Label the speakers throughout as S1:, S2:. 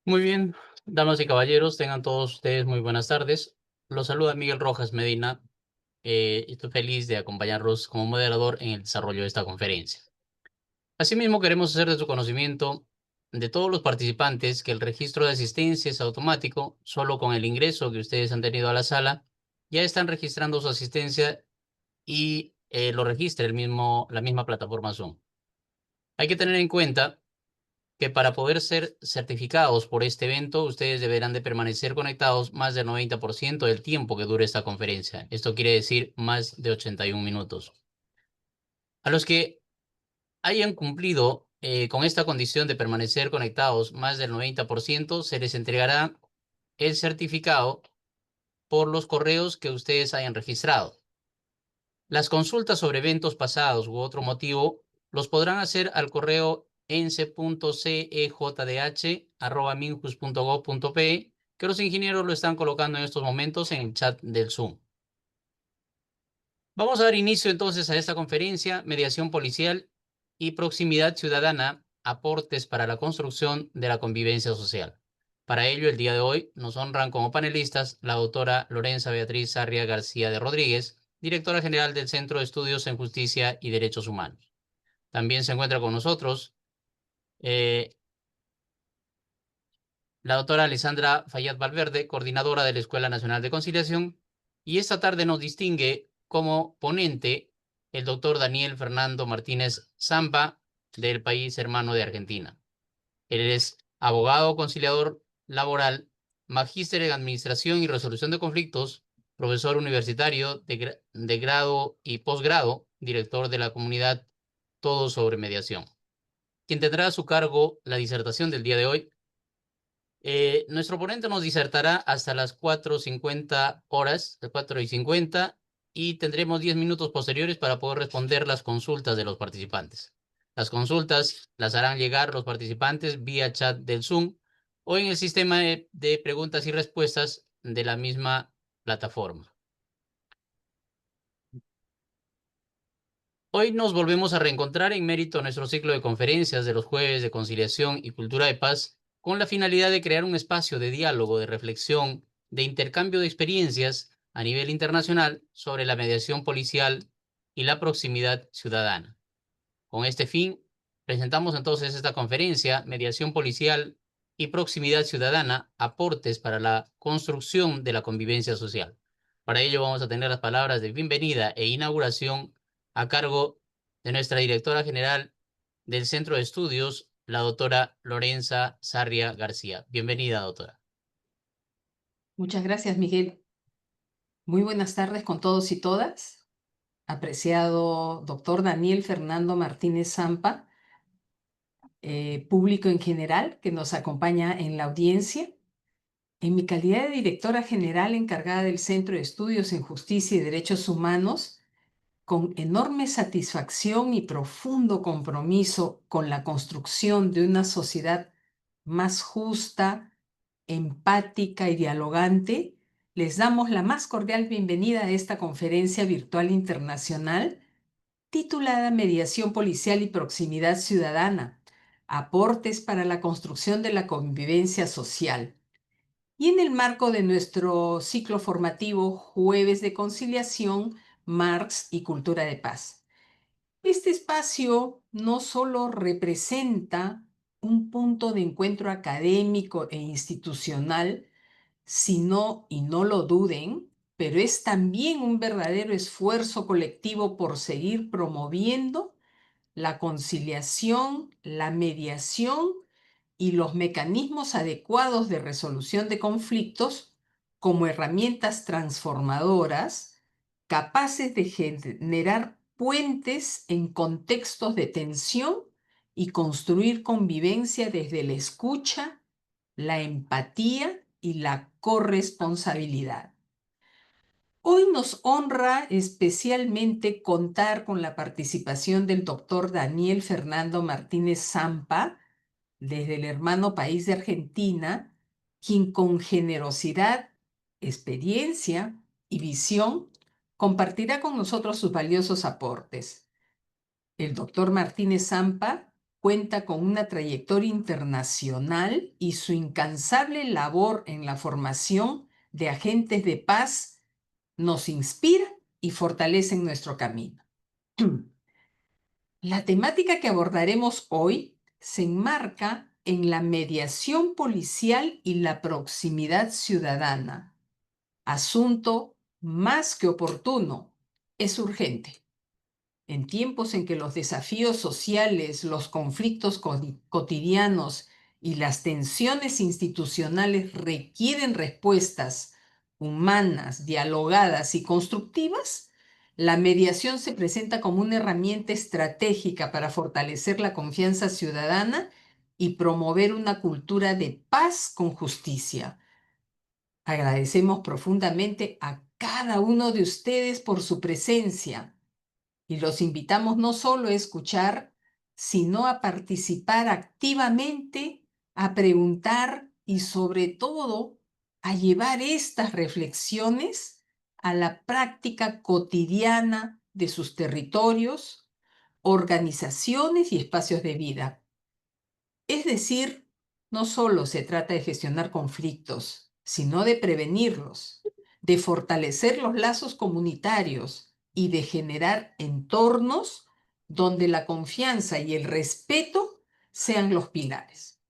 S1: Muy bien, damas y caballeros, tengan todos ustedes muy buenas tardes. Los saluda Miguel Rojas Medina. Estoy feliz de acompañarlos como moderador en el desarrollo de esta conferencia. Asimismo, queremos hacer de su conocimiento de todos los participantes que el registro de asistencia es automático. Solo con el ingreso que ustedes han tenido a la sala, ya están registrando su asistencia y lo registra la misma plataforma Zoom. Hay que tener en cuenta que para poder ser certificados por este evento, ustedes deberán de permanecer conectados más del 90% del tiempo que dure esta conferencia. Esto quiere decir más de 81 minutos. A los que hayan cumplido con esta condición de permanecer conectados más del 90%, se les entregará el certificado por los correos que ustedes hayan registrado. Las consultas sobre eventos pasados u otro motivo los podrán hacer al correo ence.cejdh@minjus.gov.pe, que los ingenieros lo están colocando en estos momentos en el chat del Zoom. Vamos a dar inicio entonces a esta conferencia: Mediación Policial y Proximidad Ciudadana, aportes para la construcción de la convivencia social. Para ello, el día de hoy nos honran como panelistas la doctora Lorenza Beatriz Sarria García de Rodríguez, directora general del Centro de Estudios en Justicia y Derechos Humanos. También se encuentra con nosotros eh, la doctora Alessandra Fayad Valverde, coordinadora de la Escuela Nacional de Conciliación, y esta tarde nos distingue como ponente el doctor Daniel Fernando Martínez Zampa, del país hermano de Argentina. Él es abogado conciliador laboral, magíster en Administración y Resolución de Conflictos, profesor universitario de grado y posgrado, director de la comunidad Todo sobre Mediación, quien tendrá a su cargo la disertación del día de hoy. Nuestro ponente nos disertará hasta las 4:50 horas, las 4:50, y tendremos 10 minutos posteriores para poder responder las consultas de los participantes. Las consultas las harán llegar los participantes vía chat del Zoom o en el sistema de preguntas y respuestas de la misma plataforma. Hoy nos volvemos a reencontrar en mérito a nuestro ciclo de conferencias de los jueves de conciliación y cultura de paz, con la finalidad de crear un espacio de diálogo, de reflexión, de intercambio de experiencias a nivel internacional sobre la mediación policial y la proximidad ciudadana. Con este fin, presentamos entonces esta conferencia: Mediación policial y proximidad ciudadana, aportes para la construcción de la convivencia social. Para ello vamos a tener las palabras de bienvenida e inauguración a cargo de nuestra directora general del Centro de Estudios, la doctora Lorenza Sarria García. Bienvenida, doctora.
S2: Muchas gracias, Miguel. Muy buenas tardes con todos y todas. Apreciado doctor Daniel Fernando Martínez Zampa, público en general que nos acompaña en la audiencia. En mi calidad de directora general encargada del Centro de Estudios en Justicia y Derechos Humanos, con enorme satisfacción y profundo compromiso con la construcción de una sociedad más justa, empática y dialogante, les damos la más cordial bienvenida a esta conferencia virtual internacional titulada Mediación Policial y Proximidad Ciudadana, aportes para la construcción de la convivencia social. Y en el marco de nuestro ciclo formativo Jueves de Conciliación, Marx y Cultura de Paz. Este espacio no solo representa un punto de encuentro académico e institucional, sino, y no lo duden, pero es también un verdadero esfuerzo colectivo por seguir promoviendo la conciliación, la mediación y los mecanismos adecuados de resolución de conflictos como herramientas transformadoras capaces de generar puentes en contextos de tensión y construir convivencia desde la escucha, la empatía y la corresponsabilidad. Hoy nos honra especialmente contar con la participación del doctor Daniel Fernando Martínez Zampa, desde el hermano país de Argentina, quien con generosidad, experiencia y visión compartirá con nosotros sus valiosos aportes. El doctor Martínez Zampa cuenta con una trayectoria internacional y su incansable labor en la formación de agentes de paz nos inspira y fortalece en nuestro camino. La temática que abordaremos hoy se enmarca en la mediación policial y la proximidad ciudadana. Asunto más que oportuno, es urgente. En tiempos en que los desafíos sociales, los conflictos cotidianos y las tensiones institucionales requieren respuestas humanas, dialogadas y constructivas, la mediación se presenta como una herramienta estratégica para fortalecer la confianza ciudadana y promover una cultura de paz con justicia. Agradecemos profundamente a cada uno de ustedes por su presencia y los invitamos no solo a escuchar, sino a participar activamente, a preguntar y sobre todo a llevar estas reflexiones a la práctica cotidiana de sus territorios, organizaciones y espacios de vida. Es decir, no solo se trata de gestionar conflictos, sino de prevenirlos, de fortalecer los lazos comunitarios y de generar entornos donde la confianza y el respeto sean los pilares.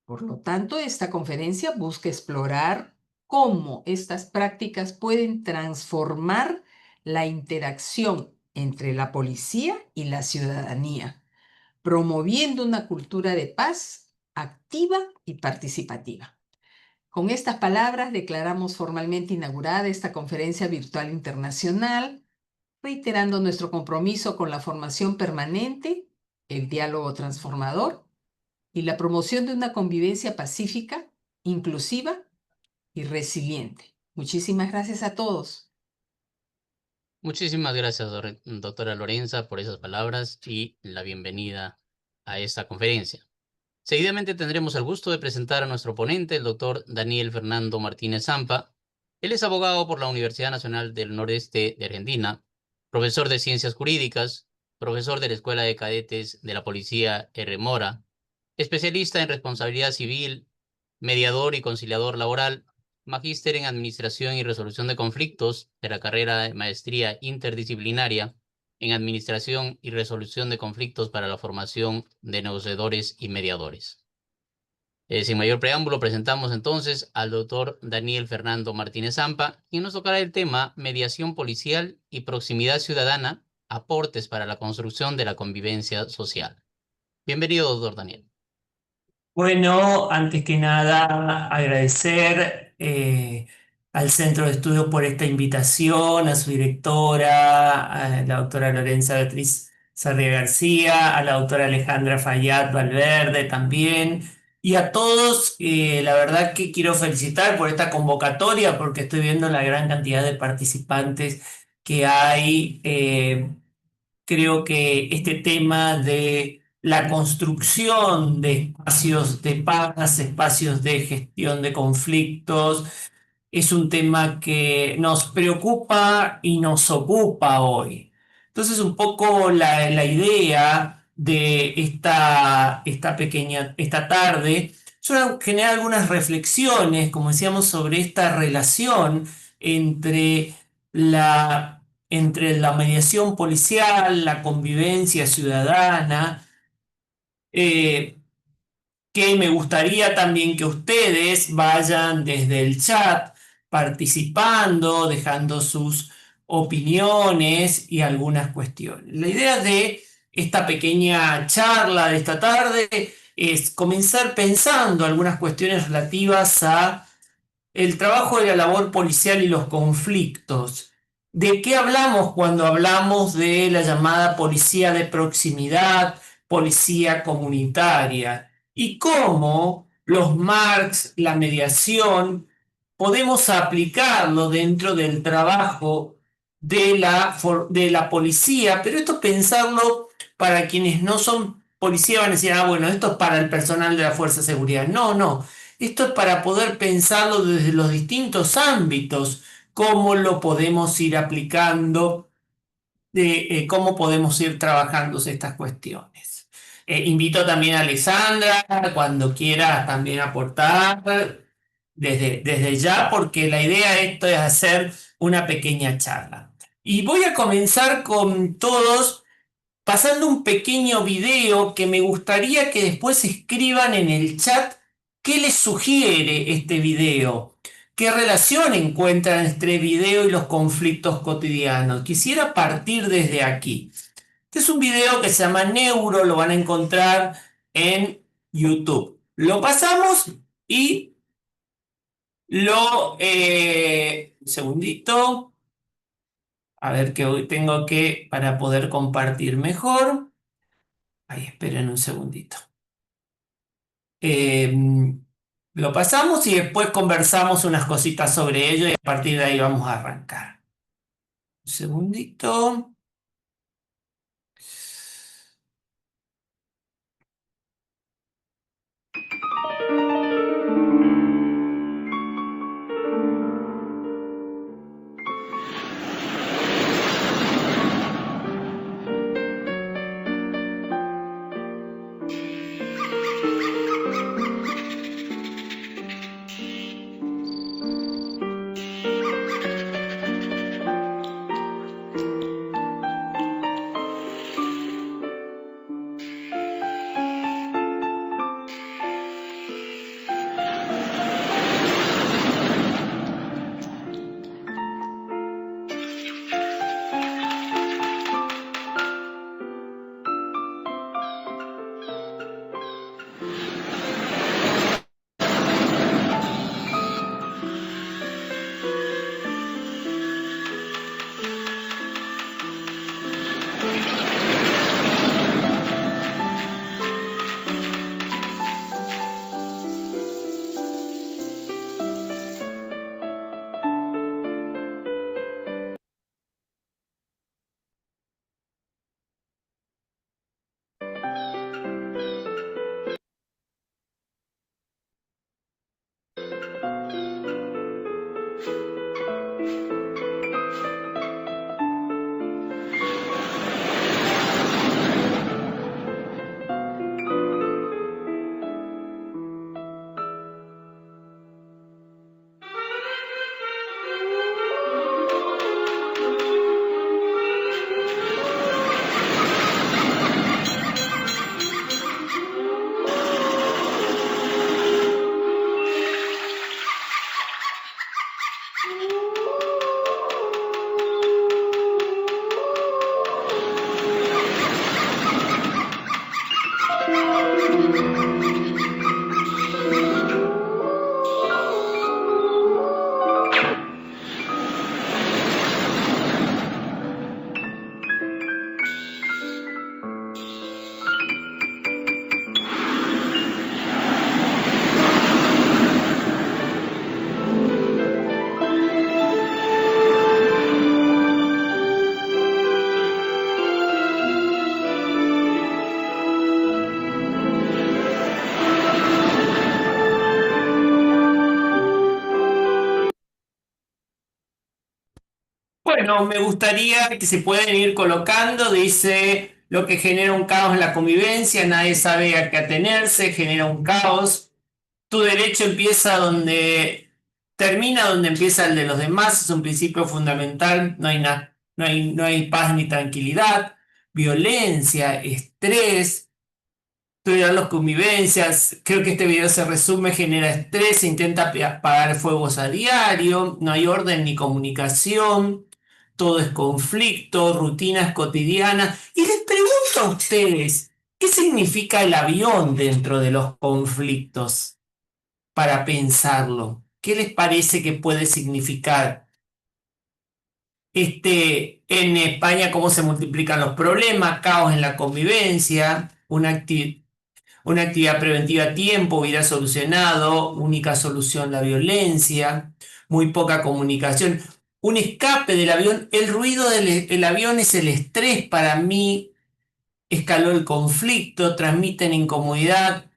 S2: Por lo tanto, esta conferencia busca explorar cómo estas prácticas pueden transformar la interacción entre la policía y la ciudadanía, promoviendo una cultura de paz activa y participativa. Con estas palabras declaramos formalmente inaugurada esta conferencia virtual internacional, reiterando nuestro compromiso con la formación permanente, el diálogo transformador y la promoción de una convivencia pacífica, inclusiva y resiliente. Muchísimas gracias a todos.
S1: Muchísimas gracias, doctora Lorenza, por esas palabras y la bienvenida a esta conferencia. Seguidamente tendremos el gusto de presentar a nuestro ponente, el doctor Daniel Fernando Martínez Zampa. Él es abogado por la Universidad Nacional del Nordeste de Argentina, profesor de Ciencias Jurídicas, profesor de la Escuela de Cadetes de la Policía R. Mora, especialista en responsabilidad civil, mediador y conciliador laboral, magíster en Administración y Resolución de Conflictos de la carrera de Maestría Interdisciplinaria en Administración y Resolución de Conflictos para la formación de negociadores y mediadores. Sin mayor preámbulo, presentamos entonces al doctor Daniel Fernando Martínez Zampa, quien nos tocará el tema mediación policial y proximidad ciudadana, aportes para la construcción de la convivencia social. Bienvenido, doctor Daniel.
S3: Bueno, antes que nada, agradecer al Centro de Estudios por esta invitación, a su directora, a la doctora Lorenza Beatriz Sarria García, a la doctora Alejandra Fayad Valverde también, y a todos, la verdad que quiero felicitar por esta convocatoria, porque estoy viendo la gran cantidad de participantes que hay. Creo que este tema de la construcción de espacios de paz, espacios de gestión de conflictos, es un tema que nos preocupa y nos ocupa hoy. Entonces, un poco la idea de esta tarde, yo generar algunas reflexiones, como decíamos, sobre esta relación entre la, entre la mediación policial, la convivencia ciudadana, eh, que me gustaría también que ustedes vayan desde el chat participando, dejando sus opiniones y algunas cuestiones. La idea de esta pequeña charla de esta tarde es comenzar pensando algunas cuestiones relativas a el trabajo de la labor policial y los conflictos. ¿De qué hablamos cuando hablamos de la llamada policía de proximidad, policía comunitaria? ¿Y cómo los marcs, la mediación, podemos aplicarlo dentro del trabajo de la policía? Pero esto pensarlo para quienes no son policía van a decir, ah, bueno, esto es para el personal de la Fuerza de Seguridad. No, no. Esto es para poder pensarlo desde los distintos ámbitos, cómo lo podemos ir aplicando, cómo podemos ir trabajando estas cuestiones. Invito también a Alexandra cuando quiera también aportar desde ya, porque la idea de esto es hacer una pequeña charla. Y voy a comenzar con todos pasando un pequeño video que me gustaría que después escriban en el chat qué les sugiere este video, qué relación encuentran entre video y los conflictos cotidianos. Quisiera partir desde aquí. Este es un video que se llama Neuro, lo van a encontrar en YouTube. Lo pasamos y un segundito. A ver qué hoy tengo que para poder compartir mejor. Ahí, esperen un segundito. Eh, lo pasamos y después conversamos unas cositas sobre ello y a partir de ahí vamos a arrancar. Un segundito. Bueno, me gustaría que se pueden ir colocando, dice lo que genera un caos en la convivencia, nadie sabe a qué atenerse, genera un caos. Tu derecho empieza donde termina, donde empieza el de los demás, es un principio fundamental, no hay paz ni tranquilidad, violencia, estrés, tolerar las convivencias. Creo que este video se resume, genera estrés, se intenta apagar fuegos a diario, no hay orden ni comunicación, todo es conflicto, rutinas cotidianas. Y les pregunto a ustedes, ¿qué significa el avión dentro de los conflictos? Para pensarlo. ¿Qué les parece que puede significar? En España, cómo se multiplican los problemas, caos en la convivencia, una actividad preventiva a tiempo hubiera solucionado, única solución la violencia, muy poca comunicación, un escape del avión, el ruido del avión es el estrés para mí, escaló el conflicto, transmiten incomodidad,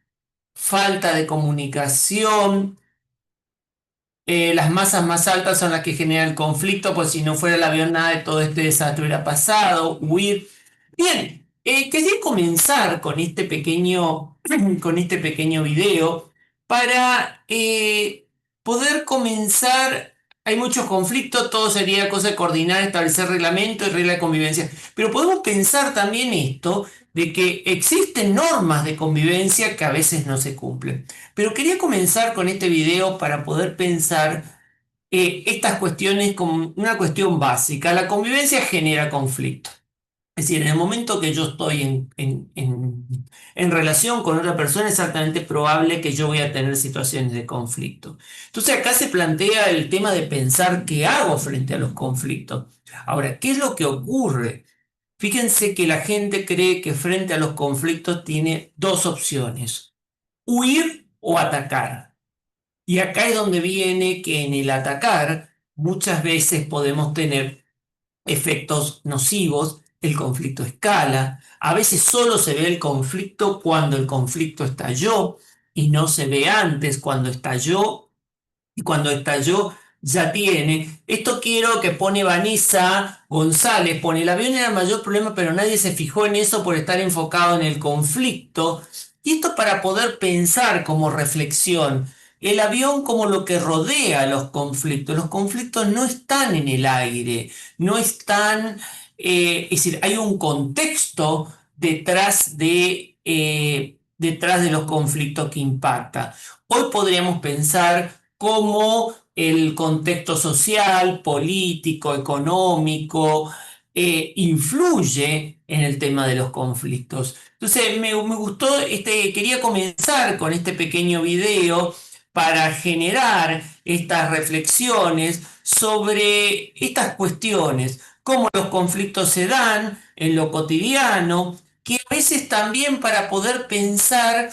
S3: falta de comunicación. Las masas más altas son las que generan el conflicto, pues si no fuera el avión nada de todo este desastre hubiera pasado, huir. Bien, Quería comenzar con este pequeño video para poder comenzar. Hay muchos conflictos, todo sería cosa de coordinar, establecer reglamentos y reglas de convivencia. Pero podemos pensar también esto de que existen normas de convivencia que a veces no se cumplen. Pero quería comenzar con este video para poder pensar estas cuestiones como una cuestión básica. La convivencia genera conflicto. Es decir, en el momento que yo estoy en relación con otra persona, es exactamente probable que yo voy a tener situaciones de conflicto. Entonces acá se plantea el tema de pensar qué hago frente a los conflictos. Ahora, ¿qué es lo que ocurre? Fíjense que la gente cree que frente a los conflictos tiene dos opciones: huir o atacar. Y acá es donde viene que en el atacar muchas veces podemos tener efectos nocivos. El conflicto escala. A veces solo se ve el conflicto cuando el conflicto estalló y no se ve antes cuando estalló, y cuando estalló ya tiene. Esto quiero que pone Vanessa González, pone: el avión era el mayor problema, pero nadie se fijó en eso por estar enfocado en el conflicto. Y esto para poder pensar como reflexión. El avión como lo que rodea los conflictos. Los conflictos no están en el aire, no están, es decir, hay un contexto detrás de los conflictos que impacta. Hoy podríamos pensar cómo el contexto social, político, económico, influye en el tema de los conflictos. Entonces, me gustó, quería comenzar con este pequeño video para generar estas reflexiones sobre estas cuestiones, cómo los conflictos se dan en lo cotidiano, que a veces también para poder pensar,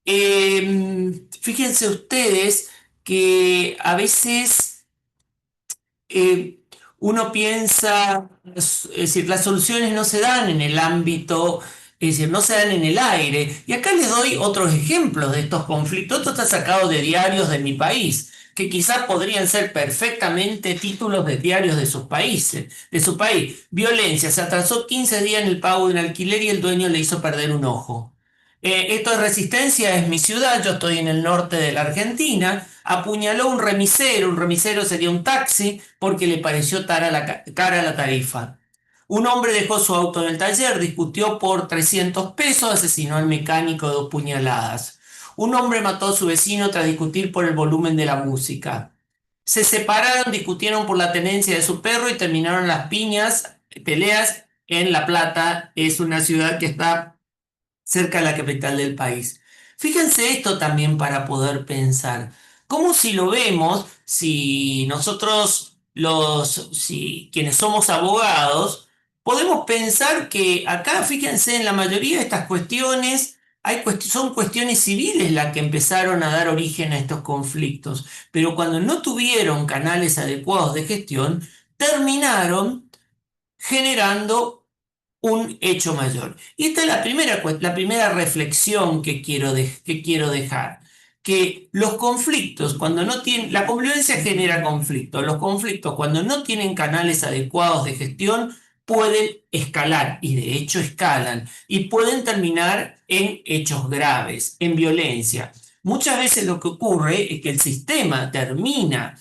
S3: fíjense ustedes que a veces eh, uno piensa, es decir, las soluciones no se dan en el ámbito, es decir, no se dan en el aire. Y acá les doy otros ejemplos de estos conflictos. Esto está sacado de diarios de mi país, que quizás podrían ser perfectamente títulos de diarios de sus países, de su país. Violencia: se atrasó 15 días en el pago de un alquiler y el dueño le hizo perder un ojo. Esto es Resistencia, es mi ciudad, yo estoy en el norte de la Argentina. Apuñaló un remisero sería un taxi, porque le pareció cara la tarifa. Un hombre dejó su auto en el taller, discutió por 300 pesos, asesinó al mecánico de 2 puñaladas. Un hombre mató a su vecino tras discutir por el volumen de la música. Se separaron, discutieron por la tenencia de su perro y terminaron las peleas en La Plata. Es una ciudad que está cerca de la capital del país. Fíjense esto también para poder pensar. Como si lo vemos, si nosotros si quienes somos abogados, podemos pensar que acá, fíjense, en la mayoría de estas cuestiones son cuestiones civiles las que empezaron a dar origen a estos conflictos, pero cuando no tuvieron canales adecuados de gestión, terminaron generando un hecho mayor. Y esta es la primera reflexión que quiero dejar: que los conflictos, cuando no tienen, la convivencia genera conflictos, los conflictos cuando no tienen canales adecuados de gestión pueden escalar, y de hecho escalan, y pueden terminar en hechos graves, en violencia. Muchas veces lo que ocurre es que el sistema termina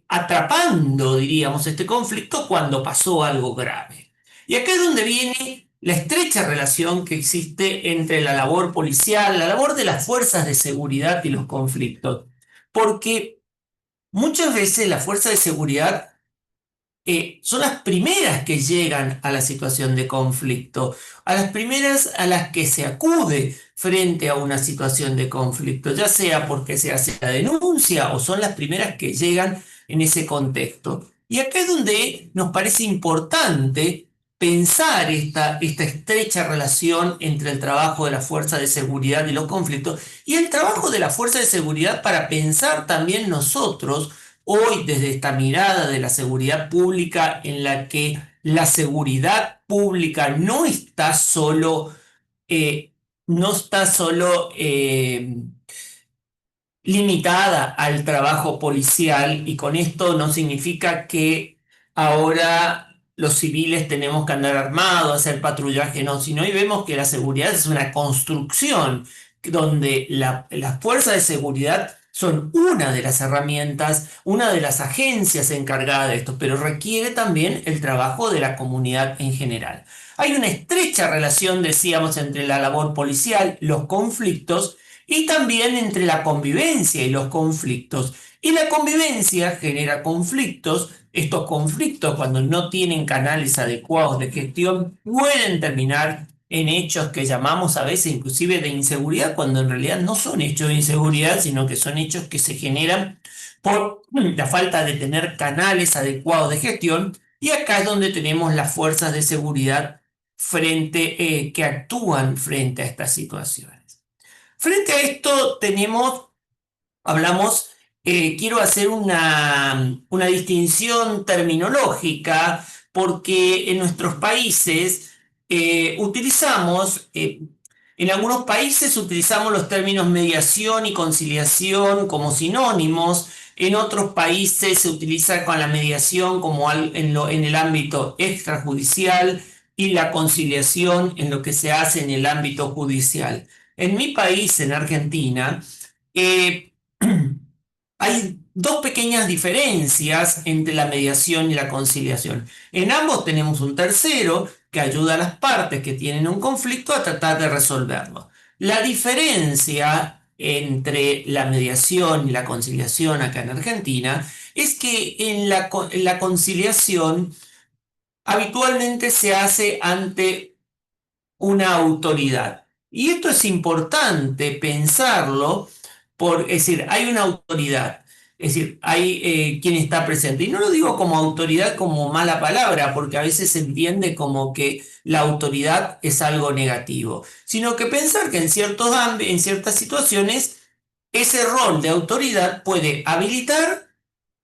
S3: atrapando, diríamos, este conflicto cuando pasó algo grave. Y acá es donde viene la estrecha relación que existe entre la labor policial, la labor de las fuerzas de seguridad y los conflictos. Porque muchas veces las fuerzas de seguridad son las primeras que llegan a la situación de conflicto, a las primeras a las que se acude frente a una situación de conflicto, ya sea porque se hace la denuncia o son las primeras que llegan en ese contexto. Y acá es donde nos parece importante pensar esta estrecha relación entre el trabajo de la fuerza de seguridad y los conflictos, y el trabajo de la fuerza de seguridad para pensar también nosotros hoy desde esta mirada de la seguridad pública, en la que la seguridad pública no está solo limitada al trabajo policial, y con esto no significa que ahora los civiles tenemos que andar armados, hacer patrullaje, no, sino hoy vemos que la seguridad es una construcción donde las fuerzas de seguridad son una de las herramientas, una de las agencias encargadas de esto, pero requiere también el trabajo de la comunidad en general. Hay una estrecha relación, decíamos, entre la labor policial, los conflictos, y también entre la convivencia y los conflictos. Y la convivencia genera conflictos. Estos conflictos, cuando no tienen canales adecuados de gestión, pueden terminar en hechos que llamamos a veces inclusive de inseguridad, cuando en realidad no son hechos de inseguridad, sino que son hechos que se generan por la falta de tener canales adecuados de gestión. Y acá es donde tenemos las fuerzas de seguridad que actúan frente a estas situaciones. Frente a esto hablamos, quiero hacer una distinción terminológica, porque en nuestros países en algunos países utilizamos los términos mediación y conciliación como sinónimos. En otros países se utiliza con la mediación como en el ámbito extrajudicial y la conciliación en lo que se hace en el ámbito judicial. En mi país, en Argentina, eh, hay dos pequeñas diferencias entre la mediación y la conciliación. En ambos tenemos un tercero que ayuda a las partes que tienen un conflicto a tratar de resolverlo. La diferencia entre la mediación y la conciliación acá en Argentina es que en la conciliación habitualmente se hace ante una autoridad. Y esto es importante pensarlo, es decir, hay una autoridad, es decir, hay quien está presente. Y no lo digo como autoridad como mala palabra, porque a veces se entiende como que la autoridad es algo negativo, sino que pensar que en ciertas situaciones ese rol de autoridad puede habilitar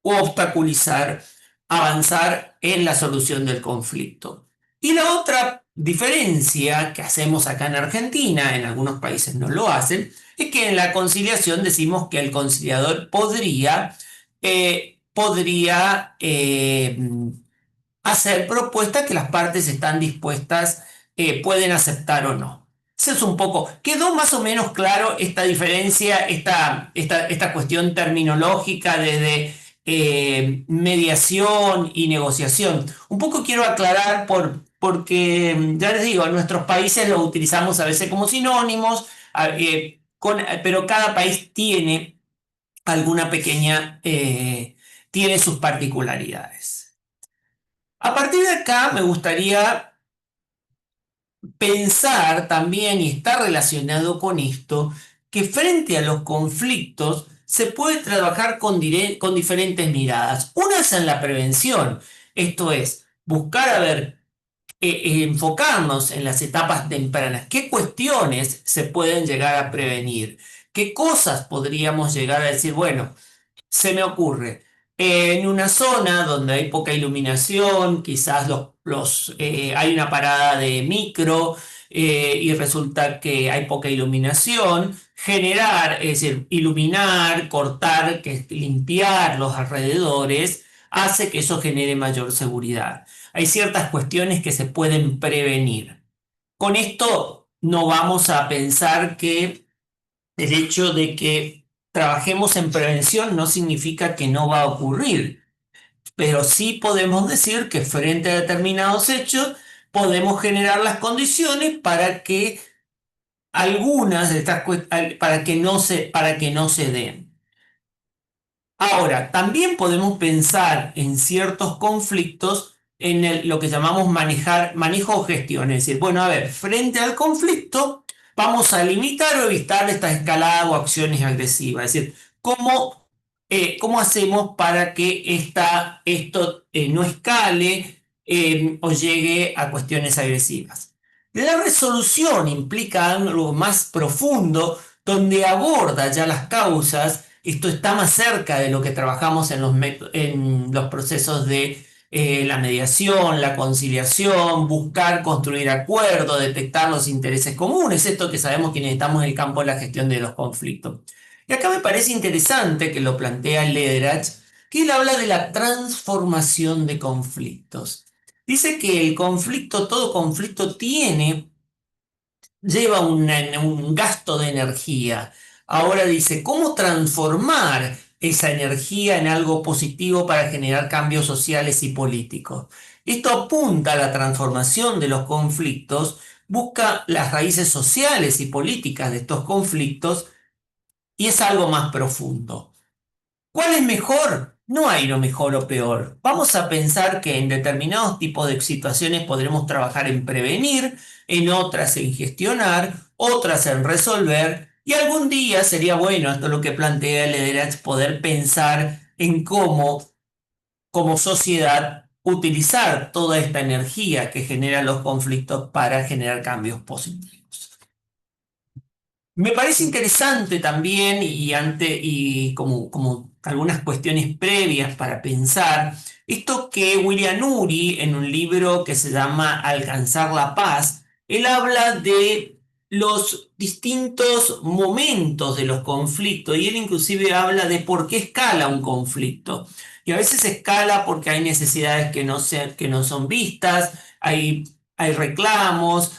S3: o obstaculizar avanzar en la solución del conflicto. Y la otra diferencia que hacemos acá en Argentina, en algunos países no lo hacen, es que en la conciliación decimos que el conciliador hacer propuestas que las partes están dispuestas, pueden aceptar o no. Eso es un poco, quedó más o menos claro esta diferencia, esta cuestión terminológica de mediación y negociación. Un poco quiero aclarar porque, ya les digo, en nuestros países lo utilizamos a veces como sinónimos, pero cada país tiene alguna tiene sus particularidades. A partir de acá me gustaría pensar también, y está relacionado con esto, que frente a los conflictos se puede trabajar con diferentes miradas. Una es en la prevención, esto es, buscar enfocarnos en las etapas tempranas. ¿Qué cuestiones se pueden llegar a prevenir? ¿Qué cosas podríamos llegar a decir? Bueno, se me ocurre, en una zona donde hay poca iluminación, quizás hay una parada de micro y resulta que hay poca iluminación, es decir, iluminar, cortar, limpiar los alrededores, hace que eso genere mayor seguridad. Hay ciertas cuestiones que se pueden prevenir. Con esto no vamos a pensar que el hecho de que trabajemos en prevención no significa que no va a ocurrir, pero sí podemos decir que frente a determinados hechos podemos generar las condiciones para que algunas de estas para que no se den. Ahora, también podemos pensar en ciertos conflictos en lo que llamamos manejo o gestión. Es decir, bueno, a ver, frente al conflicto vamos a limitar o evitar esta escalada o acciones agresivas. Es decir, ¿cómo hacemos para que esto no escale o llegue a cuestiones agresivas? La resolución implica algo más profundo, donde aborda ya las causas. Esto está más cerca de lo que trabajamos en los procesos de la mediación, la conciliación, buscar construir acuerdos, detectar los intereses comunes, esto que sabemos que necesitamos en el campo de la gestión de los conflictos. Y acá me parece interesante que lo plantea Lederach, que él habla de la transformación de conflictos. Dice que el conflicto, todo conflicto lleva un gasto de energía. Ahora dice, ¿cómo transformar esa energía en algo positivo para generar cambios sociales y políticos? Esto apunta a la transformación de los conflictos, busca las raíces sociales y políticas de estos conflictos y es algo más profundo. ¿Cuál es mejor? No hay lo mejor o peor. Vamos a pensar que en determinados tipos de situaciones podremos trabajar en prevenir, en otras en gestionar, otras en resolver, y algún día sería bueno, esto es lo que plantea Lederach, poder pensar en cómo, como sociedad, utilizar toda esta energía que generan los conflictos para generar cambios positivos. Me parece interesante también y como algunas cuestiones previas para pensar, esto que William Ury en un libro que se llama Alcanzar la Paz, él habla de los distintos momentos de los conflictos y él inclusive habla de por qué escala un conflicto. Y a veces escala porque hay necesidades que no son vistas, hay reclamos.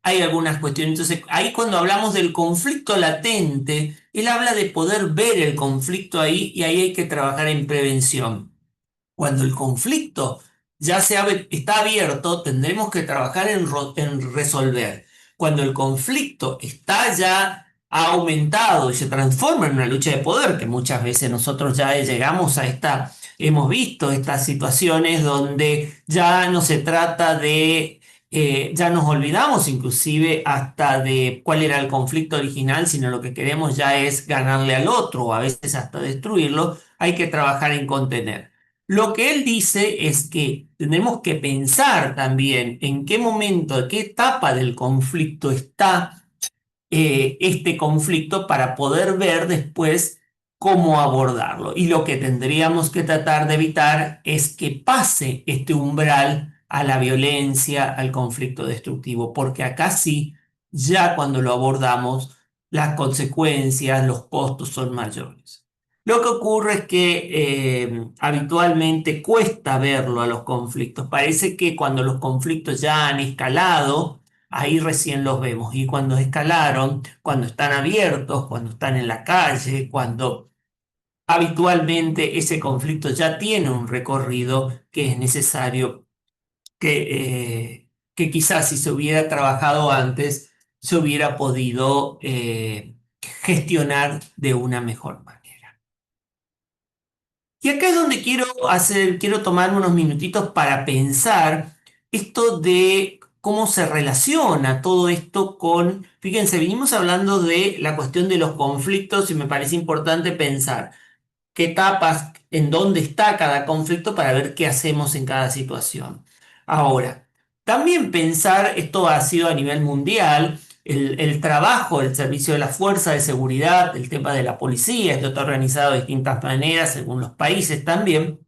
S3: Hay algunas cuestiones. Entonces, ahí cuando hablamos del conflicto latente, él habla de poder ver el conflicto ahí y ahí hay que trabajar en prevención. Cuando el conflicto está abierto, tendremos que trabajar en resolver. Cuando el conflicto ha aumentado y se transforma en una lucha de poder, que muchas veces nosotros ya llegamos hemos visto estas situaciones donde ya no se trata ya nos olvidamos inclusive hasta de cuál era el conflicto original, sino lo que queremos ya es ganarle al otro o a veces hasta destruirlo, hay que trabajar en contener. Lo que él dice es que tenemos que pensar también en qué momento, en qué etapa del conflicto está este conflicto para poder ver después cómo abordarlo. Y lo que tendríamos que tratar de evitar es que pase este umbral a la violencia, al conflicto destructivo, porque acá sí, ya cuando lo abordamos, las consecuencias, los costos son mayores. Lo que ocurre es que habitualmente cuesta verlo a los conflictos. Parece que cuando los conflictos ya han escalado, ahí recién los vemos. Y cuando escalaron, cuando están abiertos, cuando están en la calle, cuando habitualmente ese conflicto ya tiene un recorrido que es necesario que quizás si se hubiera trabajado antes, se hubiera podido gestionar de una mejor manera. Y acá es donde quiero tomarme unos minutitos para pensar esto de cómo se relaciona todo esto fíjense, vinimos hablando de la cuestión de los conflictos y me parece importante pensar qué etapas, en dónde está cada conflicto para ver qué hacemos en cada situación. Ahora, también pensar, esto ha sido a nivel mundial, el trabajo del servicio de la fuerza de seguridad, el tema de la policía, esto está organizado de distintas maneras según los países también,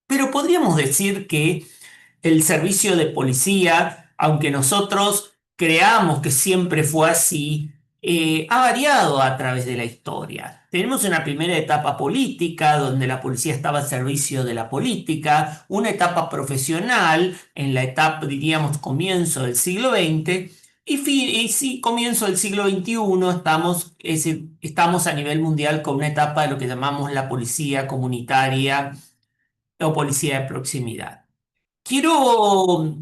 S3: pero podríamos decir que el servicio de policía, aunque nosotros creamos que siempre fue así, ha variado a través de la historia. Tenemos una primera etapa política, donde la policía estaba al servicio de la política, una etapa profesional, en la etapa, diríamos, comienzo del siglo XX, y sí, comienzo del siglo XXI, estamos a nivel mundial con una etapa de lo que llamamos la policía comunitaria o policía de proximidad. Quiero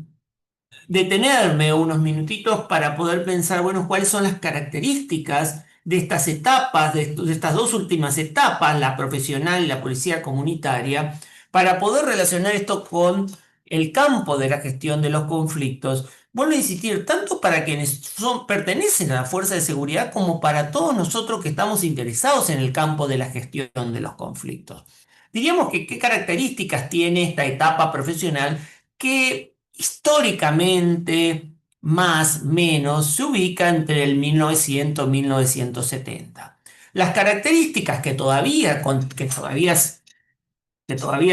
S3: detenerme unos minutitos para poder pensar, bueno, cuáles son las características de estas etapas, de estas dos últimas etapas, la profesional y la policía comunitaria, para poder relacionar esto con el campo de la gestión de los conflictos. Vuelvo a insistir, tanto para quienes pertenecen a la fuerza de seguridad como para todos nosotros que estamos interesados en el campo de la gestión de los conflictos. Diríamos que qué características tiene esta etapa profesional que históricamente, más o menos, se ubica entre el 1900 y 1970. Las características que todavía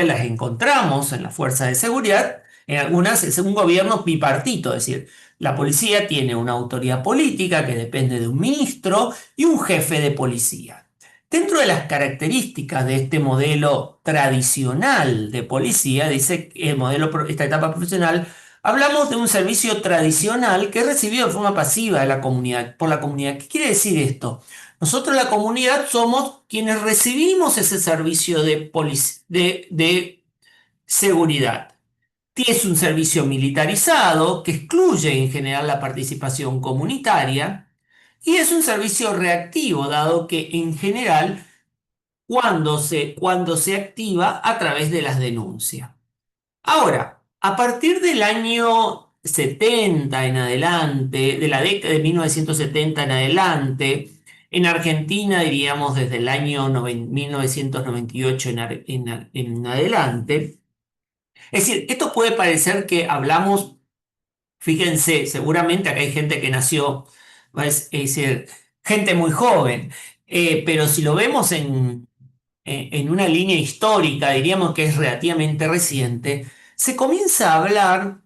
S3: las encontramos en la fuerza de seguridad, en algunas es un gobierno bipartito, es decir, la policía tiene una autoridad política que depende de un ministro y un jefe de policía. Dentro de las características de este modelo tradicional de policía, dice el modelo, esta etapa profesional, hablamos de un servicio tradicional que es recibido de forma pasiva de la comunidad, por la comunidad. ¿Qué quiere decir esto? Nosotros, la comunidad, somos quienes recibimos ese servicio de seguridad. Es un servicio militarizado que excluye en general la participación comunitaria y es un servicio reactivo, dado que en general cuando se activa a través de las denuncias. Ahora, a partir del año 70 en adelante, de la década de 1970 en adelante, en Argentina diríamos desde el año 1998 en adelante, es decir, esto puede parecer que hablamos, fíjense, seguramente acá hay gente que nació, es decir, gente muy joven, pero si lo vemos en una línea histórica, diríamos que es relativamente reciente, se comienza a hablar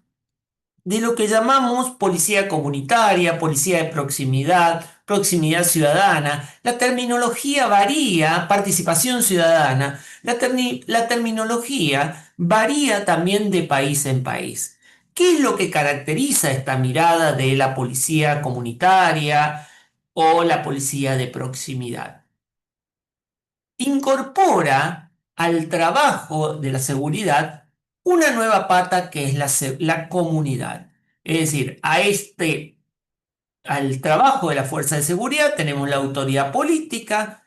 S3: de lo que llamamos policía comunitaria, policía de proximidad, proximidad ciudadana. La terminología varía, participación ciudadana. La terminología varía también de país en país. ¿Qué es lo que caracteriza esta mirada de la policía comunitaria o la policía de proximidad? Incorpora al trabajo de la seguridad una nueva pata que es la comunidad. Es decir, al trabajo de la fuerza de seguridad tenemos la autoridad política,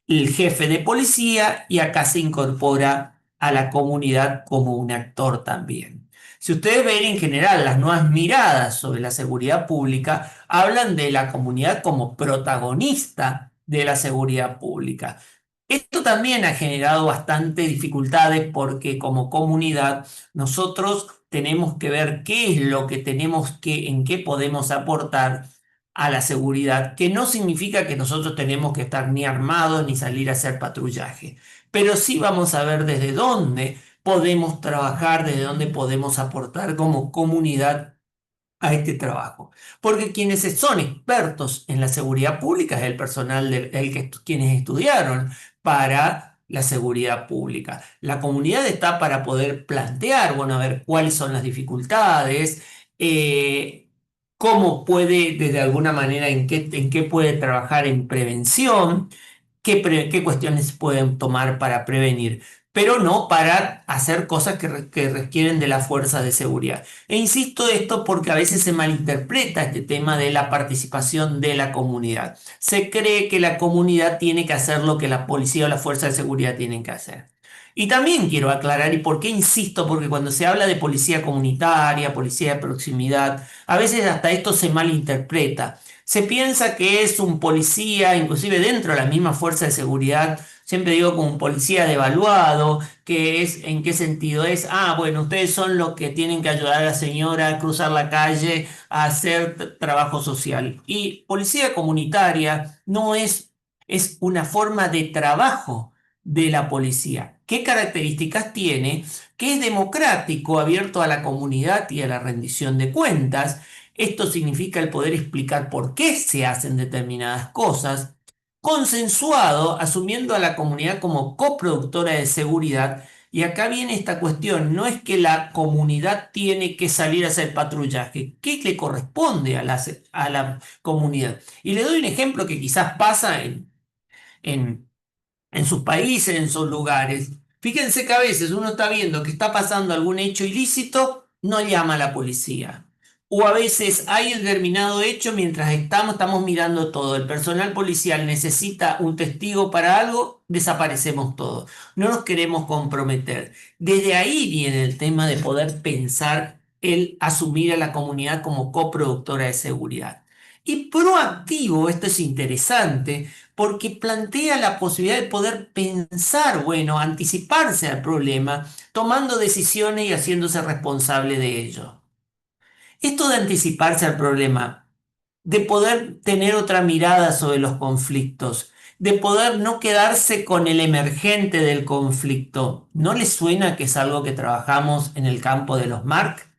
S3: el jefe de policía y acá se incorpora a la comunidad como un actor también. Si ustedes ven en general las nuevas miradas sobre la seguridad pública, hablan de la comunidad como protagonista de la seguridad pública. Esto también ha generado bastantes dificultades porque como comunidad nosotros tenemos que ver qué es lo que en qué podemos aportar a la seguridad, que no significa que nosotros tenemos que estar ni armados ni salir a hacer patrullaje, pero sí vamos a ver desde dónde podemos trabajar, desde dónde podemos aportar como comunidad a este trabajo. Porque quienes son expertos en la seguridad pública es el personal, quienes estudiaron para la seguridad pública. La comunidad está para poder plantear, bueno, a ver cuáles son las dificultades, cómo puede, desde alguna manera, en qué puede trabajar en prevención, qué cuestiones pueden tomar para prevenir, pero no para hacer cosas que requieren de las fuerzas de seguridad. E insisto esto porque a veces se malinterpreta este tema de la participación de la comunidad. Se cree que la comunidad tiene que hacer lo que la policía o la fuerza de seguridad tienen que hacer. Y también quiero aclarar, ¿y por qué insisto? Porque cuando se habla de policía comunitaria, policía de proximidad, a veces hasta esto se malinterpreta. Se piensa que es un policía, inclusive dentro de la misma fuerza de seguridad, siempre digo como un policía devaluado, que es, ¿en qué sentido es? Ah, bueno, ustedes son los que tienen que ayudar a la señora a cruzar la calle, a hacer trabajo social. Y policía comunitaria no es una forma de trabajo de la policía. ¿Qué características tiene? Que es democrático, abierto a la comunidad y a la rendición de cuentas. Esto significa el poder explicar por qué se hacen determinadas cosas, consensuado, asumiendo a la comunidad como coproductora de seguridad. Y acá viene esta cuestión, no es que la comunidad tiene que salir a hacer patrullaje, ¿qué le corresponde a la comunidad? Y le doy un ejemplo que quizás pasa en en sus países, en sus lugares. Fíjense que a veces uno está viendo que está pasando algún hecho ilícito, no llama a la policía. O a veces hay un determinado hecho mientras estamos mirando todo. El personal policial necesita un testigo para algo, desaparecemos todos. No nos queremos comprometer. Desde ahí viene el tema de poder pensar el asumir a la comunidad como coproductora de seguridad. Y proactivo, esto es interesante, porque plantea la posibilidad de poder pensar, bueno, anticiparse al problema, tomando decisiones y haciéndose responsable de ello. Esto de anticiparse al problema, de poder tener otra mirada sobre los conflictos, de poder no quedarse con el emergente del conflicto, ¿no les suena que es algo que trabajamos en el campo de los MARC?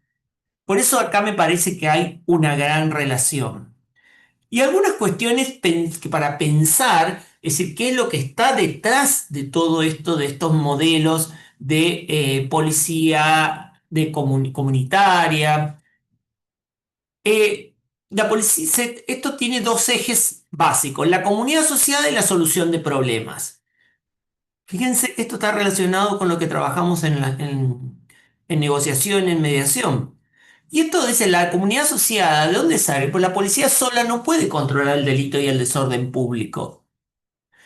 S3: Por eso acá me parece que hay una gran relación. Y algunas cuestiones que para pensar Es decir, ¿qué es lo que está detrás de todo esto, de estos modelos de policía comunitaria? Eh, la policía, esto tiene dos ejes básicos, la comunidad asociada y la solución de problemas. Fíjense, esto está relacionado con lo que trabajamos en negociación, en mediación. Y esto dice, la comunidad asociada, ¿de dónde sale? Pues la policía sola no puede controlar el delito y el desorden público.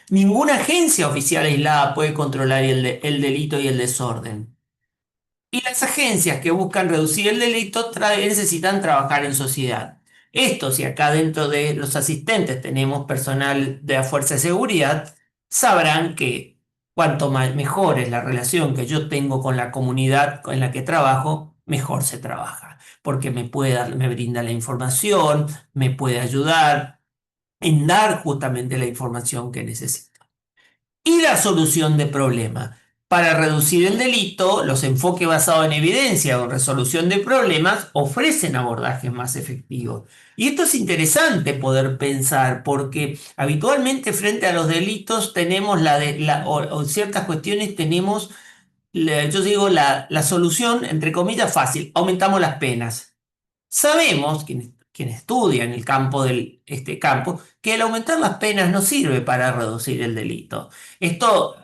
S3: Ninguna agencia oficial aislada puede controlar el delito y el desorden. Y las agencias que buscan reducir el delito necesitan trabajar en sociedad. Esto, si acá dentro de los asistentes tenemos personal de la Fuerza de Seguridad, sabrán que cuanto mejor es la relación que yo tengo con la comunidad en la que trabajo, mejor se trabaja. Porque me brinda la información, me puede ayudar en dar justamente la información que necesito. Y la solución de problemas. Para reducir el delito, los enfoques basados en evidencia o resolución de problemas ofrecen abordajes más efectivos. Y esto es interesante poder pensar porque habitualmente frente a los delitos tenemos o ciertas cuestiones tenemos, yo digo, la solución, entre comillas, fácil, aumentamos las penas. Sabemos, quienes estudian el campo este campo, que el aumentar las penas no sirve para reducir el delito.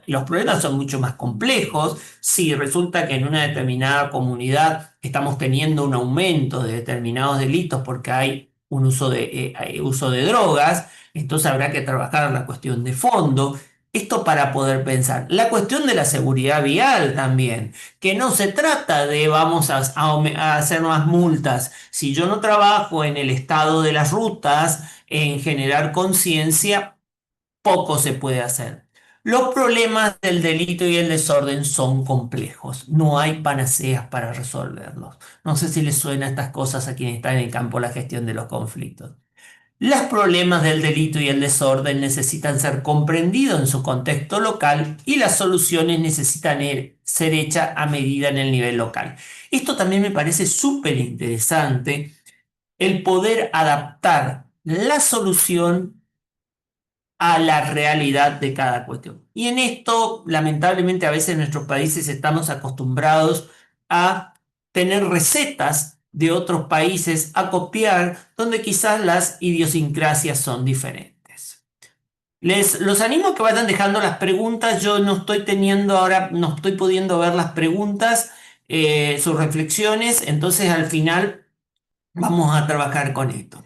S3: Los problemas son mucho más complejos. Si resulta que en una determinada comunidad estamos teniendo un aumento de determinados delitos porque hay hay uso de drogas, entonces habrá que trabajar la cuestión de fondo. Esto para poder pensar. La cuestión de la seguridad vial también, que no se trata de vamos a hacer más multas. Si yo no trabajo en el estado de las rutas, en generar conciencia, poco se puede hacer. Los problemas del delito y el desorden son complejos. No hay panaceas para resolverlos. No sé si les suena estas cosas a quienes están en el campo de la gestión de los conflictos. Los problemas del delito y el desorden necesitan ser comprendidos en su contexto local y las soluciones necesitan ser hechas a medida en el nivel local. Esto también me parece súper interesante, el poder adaptar la solución a la realidad de cada cuestión. Y en esto, lamentablemente, a veces en nuestros países estamos acostumbrados a tener recetas de otros países, a copiar, donde quizás las idiosincrasias son diferentes. Los animo a que vayan dejando las preguntas. Yo no estoy teniendo ahora, no estoy pudiendo ver las preguntas, sus reflexiones, entonces al final vamos a trabajar con esto.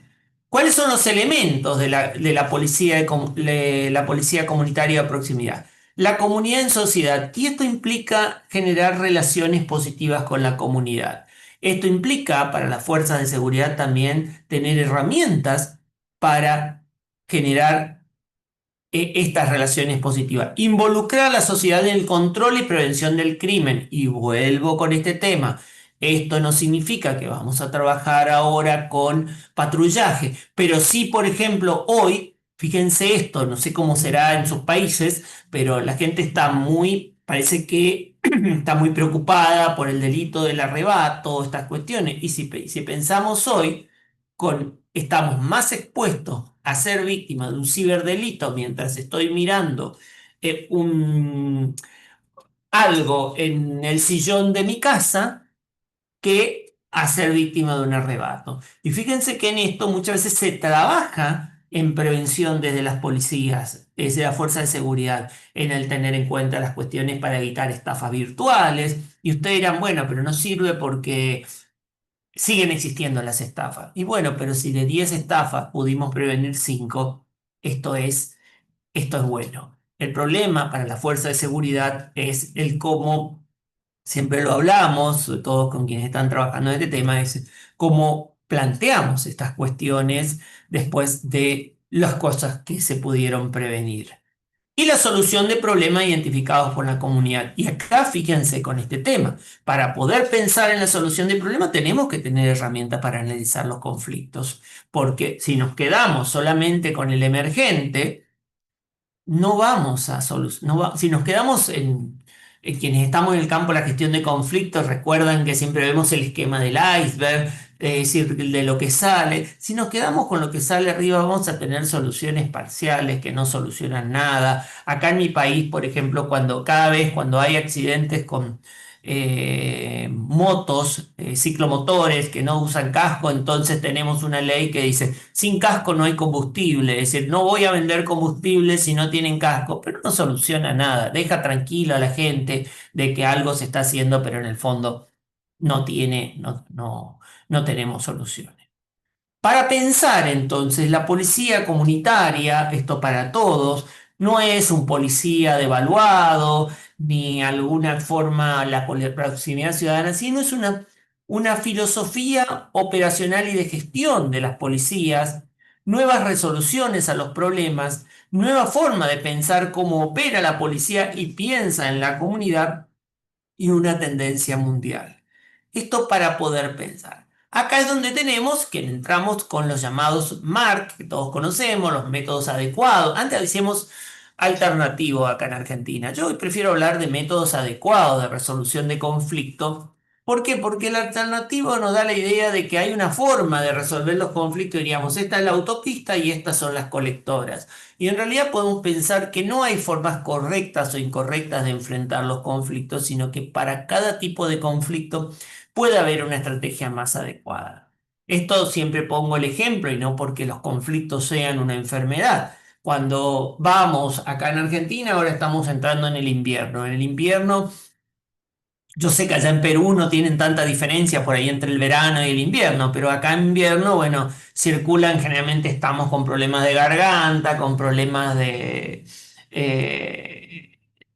S3: ¿Cuáles son los elementos de la la policía comunitaria de proximidad? La comunidad en sociedad, y esto implica generar relaciones positivas con la comunidad. Esto implica para las fuerzas de seguridad también tener herramientas para generar estas relaciones positivas. Involucrar a la sociedad en el control y prevención del crimen. Y vuelvo con este tema. Esto no significa que vamos a trabajar ahora con patrullaje, pero sí, por ejemplo, hoy, fíjense esto, no sé cómo será en sus países, pero la gente parece que está muy preocupada por el delito del arrebato, estas cuestiones. Y si pensamos hoy, estamos más expuestos a ser víctimas de un ciberdelito mientras estoy mirando algo en el sillón de mi casa que a ser víctima de un arrebato. Y fíjense que en esto muchas veces se trabaja en prevención desde las policías, desde la fuerza de seguridad, en el tener en cuenta las cuestiones para evitar estafas virtuales. Y ustedes dirán, bueno, pero no sirve porque siguen existiendo las estafas. Y bueno, pero si de 10 estafas pudimos prevenir 5, esto es bueno. El problema para la fuerza de seguridad es el cómo, siempre lo hablamos, sobre todo con quienes están trabajando en este tema, es cómo planteamos estas cuestiones después de las cosas que se pudieron prevenir. Y la solución de problemas identificados por la comunidad. Y acá fíjense con este tema. Para poder pensar en la solución de problemas tenemos que tener herramientas para analizar los conflictos. Porque si nos quedamos solamente con el emergente, no vamos a solucionar. Si nos quedamos en quienes estamos en el campo de la gestión de conflictos, recuerdan que siempre vemos el esquema del iceberg, es decir, de lo que sale. Si nos quedamos con lo que sale arriba, vamos a tener soluciones parciales que no solucionan nada. Acá en mi país, por ejemplo, cada vez cuando hay accidentes con motos, ciclomotores que no usan casco, entonces tenemos una ley que dice, sin casco no hay combustible, es decir, no voy a vender combustible si no tienen casco, pero no soluciona nada, deja tranquilo a la gente de que algo se está haciendo, pero en el fondo no tenemos soluciones. Para pensar entonces, la policía comunitaria, esto para todos, no es un policía devaluado, ni alguna forma la proximidad ciudadana, sino es una filosofía operacional y de gestión de las policías, nuevas resoluciones a los problemas, nueva forma de pensar cómo opera la policía y piensa en la comunidad y una tendencia mundial. Esto para poder pensar. Acá es donde tenemos que entramos con los llamados MARC, que todos conocemos, los métodos adecuados. Antes decíamos alternativo acá en Argentina. Yo hoy prefiero hablar de métodos adecuados de resolución de conflicto. ¿Por qué? Porque el alternativo nos da la idea de que hay una forma de resolver los conflictos. Diríamos, esta es la autopista y estas son las colectoras. Y en realidad podemos pensar que no hay formas correctas o incorrectas de enfrentar los conflictos, sino que para cada tipo de conflicto puede haber una estrategia más adecuada. Esto siempre pongo el ejemplo y no porque los conflictos sean una enfermedad. Cuando vamos acá en Argentina, ahora estamos entrando en el invierno. En el invierno, yo sé que allá en Perú no tienen tanta diferencia por ahí entre el verano y el invierno, pero acá en invierno, bueno, circulan, generalmente estamos con problemas de garganta, con problemas de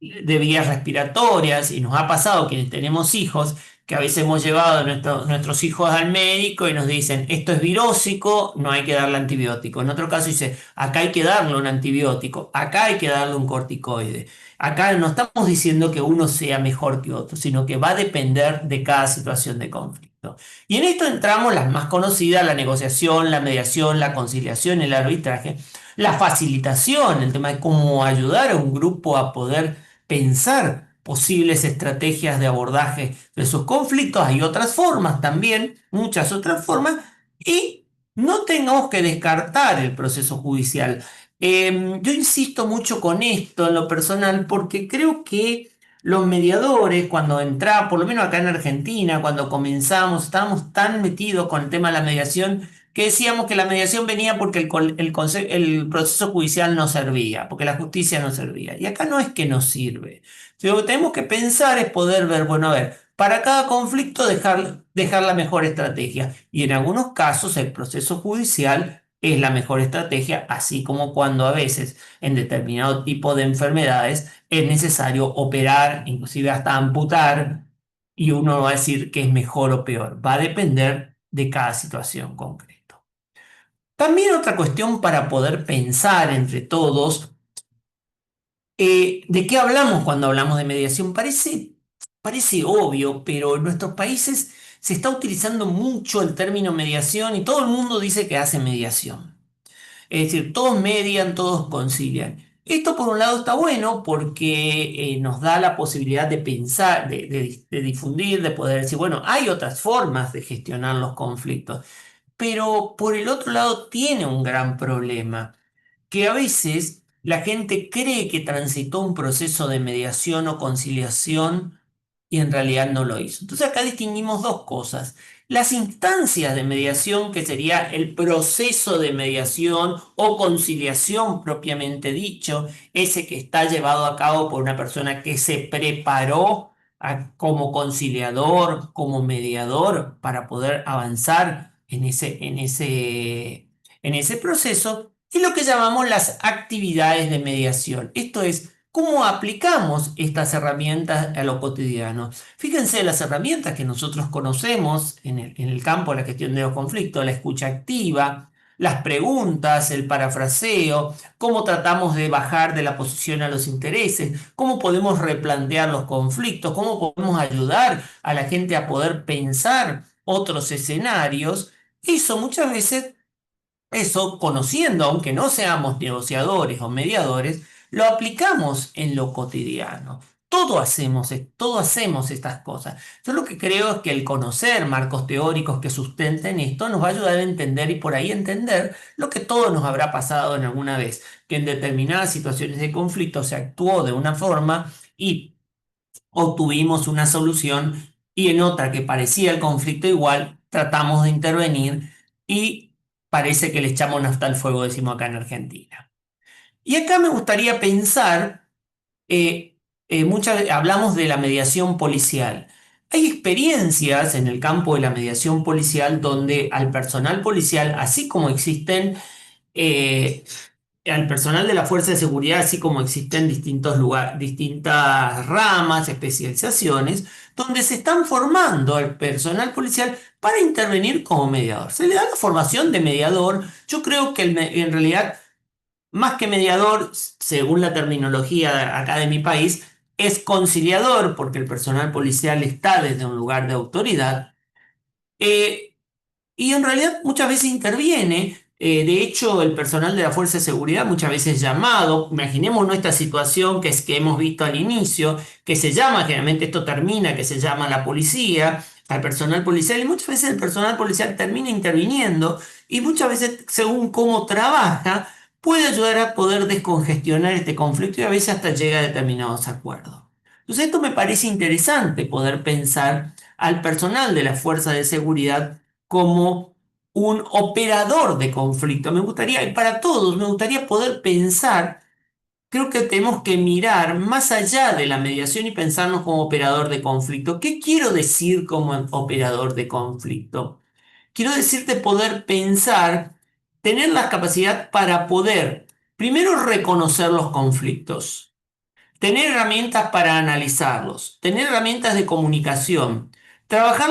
S3: vías respiratorias, y nos ha pasado que tenemos hijos, que a veces hemos llevado a nuestros hijos al médico y nos dicen, esto es virósico, no hay que darle antibiótico. En otro caso dice, acá hay que darle un antibiótico, acá hay que darle un corticoide. Acá no estamos diciendo que uno sea mejor que otro, sino que va a depender de cada situación de conflicto. Y en esto entramos las más conocidas, la negociación, la mediación, la conciliación, el arbitraje, la facilitación, el tema de cómo ayudar a un grupo a poder pensar posibles estrategias de abordaje de sus conflictos. Hay otras formas también, muchas otras formas, y no tengamos que descartar el proceso judicial. Yo insisto mucho con esto en lo personal porque creo que los mediadores, cuando entramos, por lo menos acá en Argentina, cuando comenzamos, estábamos tan metidos con el tema de la mediación que decíamos que la mediación venía porque el proceso judicial no servía, porque la justicia no servía. Y acá no es que no sirve. Lo que tenemos que pensar es poder ver, bueno, a ver, para cada conflicto dejar la mejor estrategia. Y en algunos casos el proceso judicial es la mejor estrategia, así como cuando a veces en determinado tipo de enfermedades es necesario operar, inclusive hasta amputar, y uno va a decir que es mejor o peor. Va a depender de cada situación concreta. También otra cuestión para poder pensar entre todos, ¿de qué hablamos cuando hablamos de mediación? Parece obvio, pero en nuestros países se está utilizando mucho el término mediación y todo el mundo dice que hace mediación. Es decir, todos median, todos concilian. Esto por un lado está bueno porque nos da la posibilidad de pensar, de difundir, de poder decir, bueno, hay otras formas de gestionar los conflictos. Pero por el otro lado tiene un gran problema, que a veces la gente cree que transitó un proceso de mediación o conciliación y en realidad no lo hizo. Entonces acá distinguimos dos cosas. Las instancias de mediación, que sería el proceso de mediación o conciliación propiamente dicho, ese que está llevado a cabo por una persona que se preparó como conciliador, como mediador, para poder avanzar en ese proceso, y lo que llamamos las actividades de mediación. Esto es, ¿cómo aplicamos estas herramientas a lo cotidiano? Fíjense las herramientas que nosotros conocemos en el campo de la gestión de los conflictos: la escucha activa, las preguntas, el parafraseo, cómo tratamos de bajar de la posición a los intereses, cómo podemos replantear los conflictos, cómo podemos ayudar a la gente a poder pensar otros escenarios. Eso muchas veces, eso conociendo, aunque no seamos negociadores o mediadores, lo aplicamos en lo cotidiano. todo hacemos estas cosas. Yo lo que creo es que el conocer marcos teóricos que sustenten esto nos va a ayudar a entender y por ahí entender lo que todos nos habrá pasado en alguna vez, que en determinadas situaciones de conflicto se actuó de una forma y obtuvimos una solución y en otra que parecía el conflicto igual, tratamos de intervenir y parece que le echamos nafta al fuego, decimos acá en Argentina. Y acá me gustaría pensar hablamos de la mediación policial. Hay experiencias en el campo de la mediación policial donde al personal policial, así como existen, eh, al personal de la Fuerza de Seguridad, así como existen distintos lugares, distintas ramas, especializaciones, donde se están formando al personal policial para intervenir como mediador. Se le da la formación de mediador. Yo creo que en realidad más que mediador, según la terminología acá de mi país, es conciliador porque el personal policial está desde un lugar de autoridad. Eh, y en realidad muchas veces interviene. De hecho, el personal de la Fuerza de Seguridad muchas veces es llamado. Imaginemos nuestra situación que es que hemos visto al inicio, que se llama, generalmente esto termina, que se llama la policía, al personal policial, y muchas veces el personal policial termina interviniendo y muchas veces, según cómo trabaja, puede ayudar a poder descongestionar este conflicto y a veces hasta llega a determinados acuerdos. Entonces, esto me parece interesante poder pensar al personal de las fuerzas de seguridad como un operador de conflicto. Me gustaría, y para todos, me gustaría poder pensar, creo que tenemos que mirar más allá de la mediación y pensarnos como operador de conflicto. ¿Qué quiero decir como operador de conflicto? Quiero decirte poder pensar, tener la capacidad para poder, primero, reconocer los conflictos, tener herramientas para analizarlos, tener herramientas de comunicación, trabajar,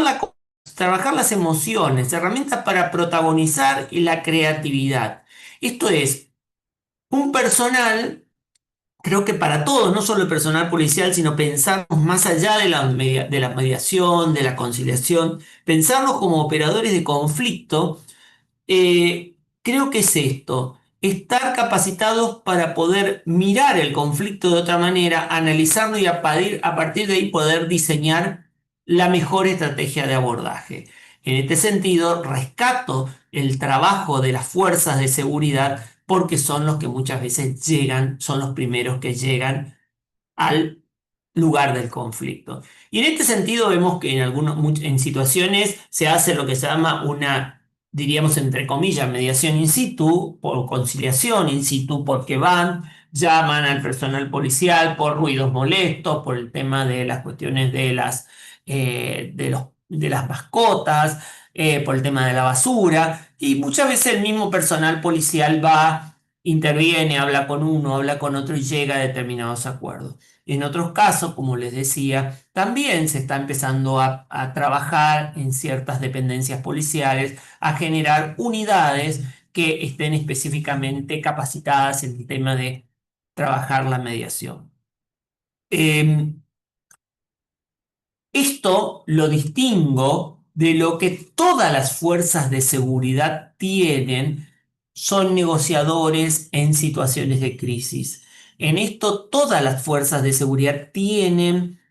S3: trabajar las emociones, herramientas para protagonizar y la creatividad. Esto es un personal, creo que para todos, no solo el personal policial, sino pensarnos más allá de de la mediación, de la conciliación, pensarnos como operadores de conflicto. Creo que es esto, estar capacitados para poder mirar el conflicto de otra manera, analizarlo y a partir de ahí poder diseñar la mejor estrategia de abordaje. En este sentido, rescato el trabajo de las fuerzas de seguridad porque son los que muchas veces llegan, son los primeros que llegan al lugar del conflicto. Y en este sentido vemos que en situaciones se hace lo que se llama una, diríamos entre comillas, mediación in situ, por conciliación in situ, porque van, llaman al personal policial por ruidos molestos, por el tema de las cuestiones de las mascotas, por el tema de la basura, y muchas veces el mismo personal policial va, interviene, habla con uno, habla con otro y llega a determinados acuerdos. En otros casos, como les decía, también se está empezando a trabajar en ciertas dependencias policiales, a generar unidades que estén específicamente capacitadas en el tema de trabajar la mediación. Esto lo distingo de lo que todas las fuerzas de seguridad tienen, son negociadores en situaciones de crisis. En esto todas las fuerzas de seguridad tienen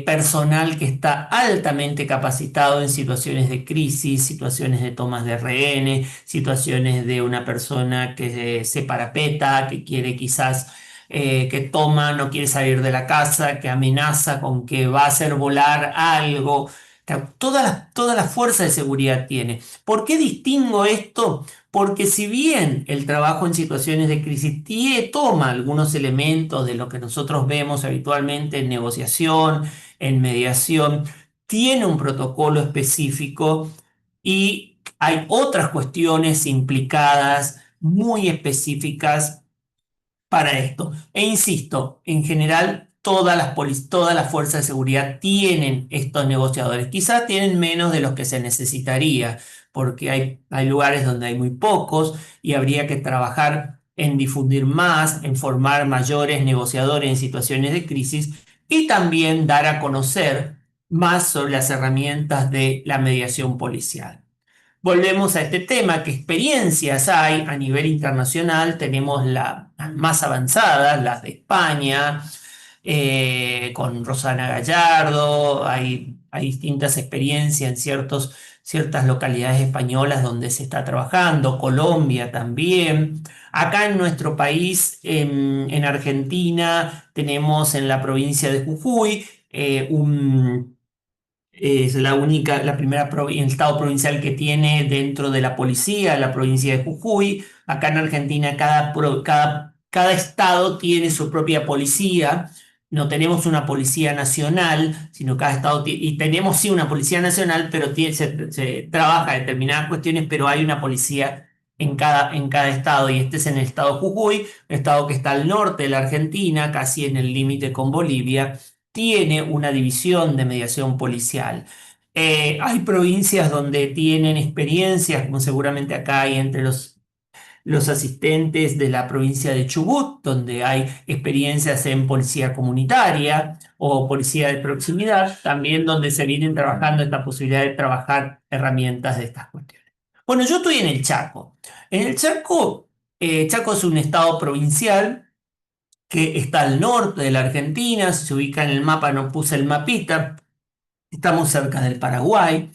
S3: personal que está altamente capacitado en situaciones de crisis, situaciones de tomas de rehenes, situaciones de una persona que se parapeta, que quiere quizás que toma, no quiere salir de la casa, que amenaza con que va a hacer volar algo. Toda la fuerza de seguridad tiene. ¿Por qué distingo esto? Porque si bien el trabajo en situaciones de crisis toma algunos elementos de lo que nosotros vemos habitualmente en negociación, en mediación, tiene un protocolo específico y hay otras cuestiones implicadas muy específicas para esto. E insisto, en general todas las fuerzas de seguridad tienen estos negociadores. Quizás tienen menos de los que se necesitaría, porque hay lugares donde hay muy pocos y habría que trabajar en difundir más, en formar mayores negociadores en situaciones de crisis y también dar a conocer más sobre las herramientas de la mediación policial. Volvemos a este tema, ¿qué experiencias hay a nivel internacional? Tenemos las más avanzadas, las de España, con Rosana Gallardo, hay distintas experiencias en ciertas localidades españolas donde se está trabajando, Colombia también. Acá en nuestro país, en Argentina, tenemos en la provincia de Jujuy es la primera el estado provincial que tiene dentro de la policía, la provincia de Jujuy. Acá en Argentina cada estado tiene su propia policía. No tenemos una policía nacional, sino cada estado y tenemos sí una policía nacional, pero se trabaja determinadas cuestiones, pero hay una policía en cada estado. Y este es en el estado de Jujuy, un estado que está al norte de la Argentina, casi en el límite con Bolivia, tiene una división de mediación policial. Hay provincias donde tienen experiencias, como seguramente acá hay entre los asistentes de la provincia de Chubut, donde hay experiencias en policía comunitaria o policía de proximidad, también donde se vienen trabajando esta posibilidad de trabajar herramientas de estas cuestiones. Bueno, yo estoy en el Chaco. En el Chaco, Chaco es un estado provincial que está al norte de la Argentina, si se ubica en el mapa, no puse el mapita, estamos cerca del Paraguay.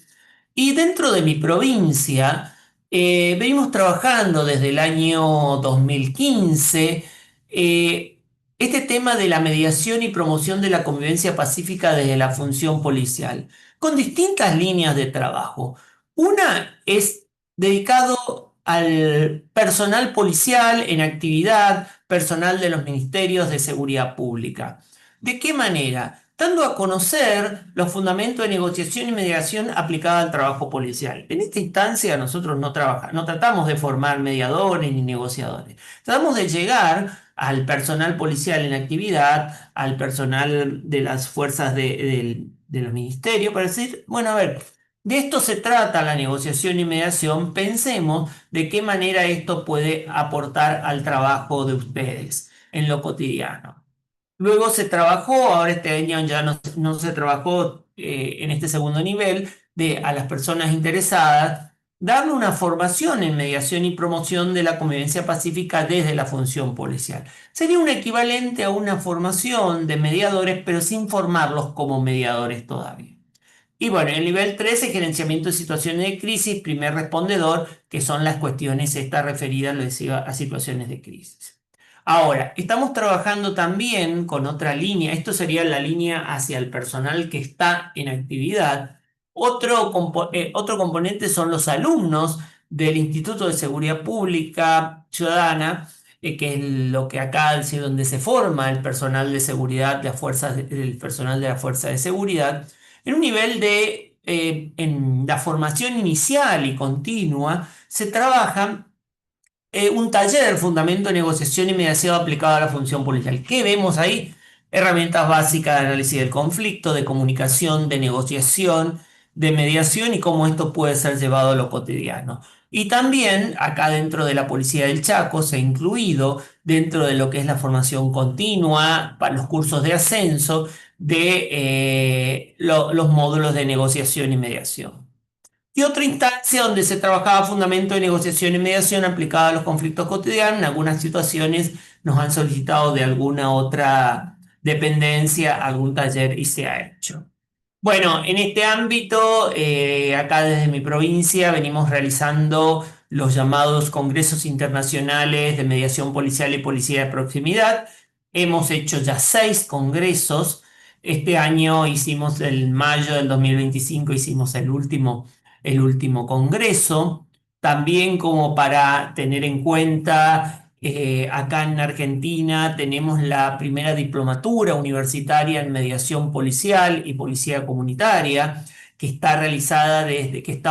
S3: Y dentro de mi provincia, venimos trabajando desde el año 2015 este tema de la mediación y promoción de la convivencia pacífica desde la función policial, con distintas líneas de trabajo. Una es dedicado al personal policial en actividad, personal de los ministerios de seguridad pública. ¿De qué manera? Dando a conocer los fundamentos de negociación y mediación aplicada al trabajo policial. En esta instancia nosotros no tratamos de formar mediadores ni negociadores. Tratamos de llegar al personal policial en actividad, al personal de las fuerzas de los ministerios, para decir, bueno, a ver, de esto se trata la negociación y mediación, pensemos de qué manera esto puede aportar al trabajo de ustedes en lo cotidiano. Luego se trabajó, ahora este año ya no se trabajó en este segundo nivel, a las personas interesadas, darle una formación en mediación y promoción de la convivencia pacífica desde la función policial. Sería un equivalente a una formación de mediadores, pero sin formarlos como mediadores todavía. Y bueno, el nivel 3 es gerenciamiento de situaciones de crisis, primer respondedor, que son las cuestiones estas referidas, lo decía, a situaciones de crisis. Ahora, estamos trabajando también con otra línea, esto sería la línea hacia el personal que está en actividad. Otro componente son los alumnos del Instituto de Seguridad Pública Ciudadana, que es lo que acá es donde se forma el personal de seguridad, el personal de la Fuerza de Seguridad, en un nivel en la formación inicial y continua, se trabaja un taller, fundamento de negociación y mediación aplicado a la función policial. ¿Qué vemos ahí? Herramientas básicas de análisis del conflicto, de comunicación, de negociación, de mediación y cómo esto puede ser llevado a lo cotidiano. Y también acá dentro de la Policía del Chaco se ha incluido dentro de lo que es la formación continua, para los cursos de ascenso, de los módulos de negociación y mediación. Y otra instancia donde se trabajaba fundamento de negociación y mediación aplicada a los conflictos cotidianos. En algunas situaciones nos han solicitado de alguna otra dependencia algún taller y se ha hecho. Bueno, en este ámbito, acá desde mi provincia venimos realizando los llamados congresos internacionales de mediación policial y policía de proximidad. Hemos hecho ya 6 congresos. Este año hicimos, en mayo del 2025, hicimos el último congreso. También como para tener en cuenta, acá en Argentina tenemos la primera diplomatura universitaria en mediación policial y policía comunitaria, que está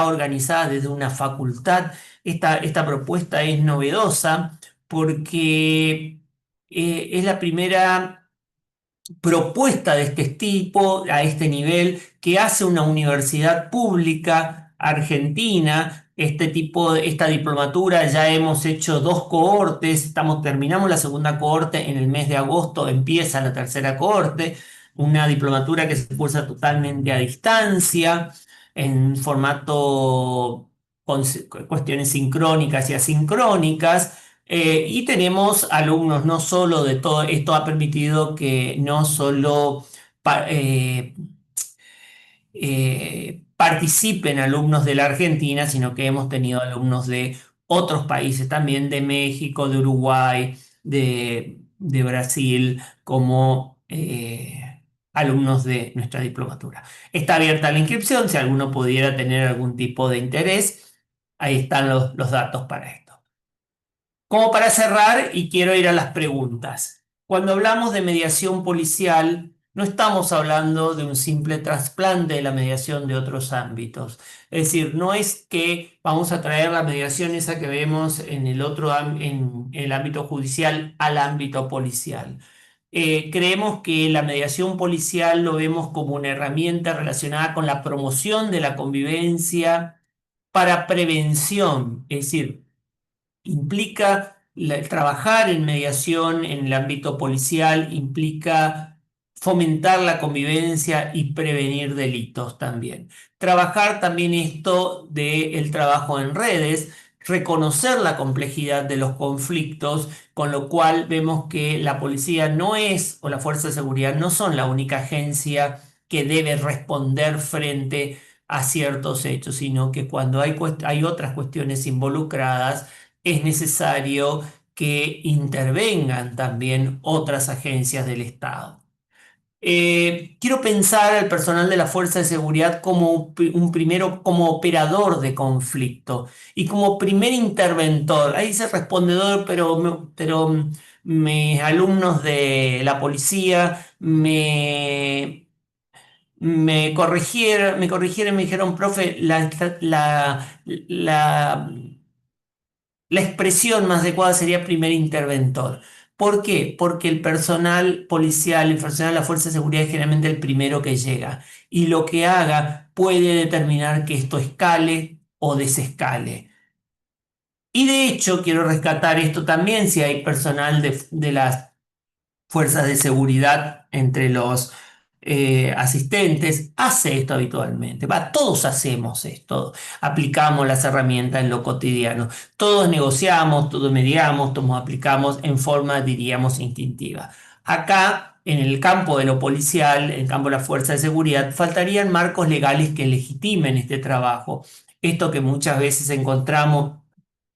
S3: organizada desde una facultad. Esta propuesta es novedosa porque es la primera propuesta de este tipo, a este nivel, que hace una universidad pública argentina. Esta diplomatura ya hemos hecho 2 cohortes, terminamos la segunda cohorte en el mes de agosto, empieza la tercera cohorte, una diplomatura que se cursa totalmente a distancia, en formato con cuestiones sincrónicas y asincrónicas, Y tenemos alumnos no solo de todo, esto ha permitido que no solo participen alumnos de la Argentina, sino que hemos tenido alumnos de otros países también, de México, de Uruguay, de Brasil, como alumnos de nuestra diplomatura. Está abierta la inscripción, si alguno pudiera tener algún tipo de interés, ahí están los datos para esto. Como para cerrar, y quiero ir a las preguntas. Cuando hablamos de mediación policial, no estamos hablando de un simple trasplante de la mediación de otros ámbitos. Es decir, no es que vamos a traer la mediación esa que vemos en en el ámbito judicial al ámbito policial. Creemos que la mediación policial lo vemos como una herramienta relacionada con la promoción de la convivencia para prevención, es decir, implica el trabajar en mediación en el ámbito policial, implica fomentar la convivencia y prevenir delitos también. Trabajar también esto del trabajo en redes, reconocer la complejidad de los conflictos, con lo cual vemos que la policía no es, o la fuerza de seguridad no son la única agencia que debe responder frente a ciertos hechos, sino que cuando hay otras cuestiones involucradas, es necesario que intervengan también otras agencias del Estado. Quiero pensar al personal de la Fuerza de Seguridad como un primero, como operador de conflicto y como primer interventor. Ahí dice respondedor, pero mis alumnos de la policía me corrigieron y me dijeron, profe, la expresión más adecuada sería primer interventor. ¿Por qué? Porque el personal policial, el personal de la Fuerza de Seguridad es generalmente el primero que llega y lo que haga puede determinar que esto escale o desescale. Y de hecho, quiero rescatar esto también, si hay personal de las fuerzas de seguridad entre los asistentes, hace esto habitualmente. Va, todos hacemos esto, aplicamos las herramientas en lo cotidiano. Todos negociamos, todos mediamos, todos aplicamos en forma, diríamos, instintiva. Acá, en el campo de lo policial, en el campo de la fuerza de seguridad, faltarían marcos legales que legitimen este trabajo. Esto que muchas veces encontramos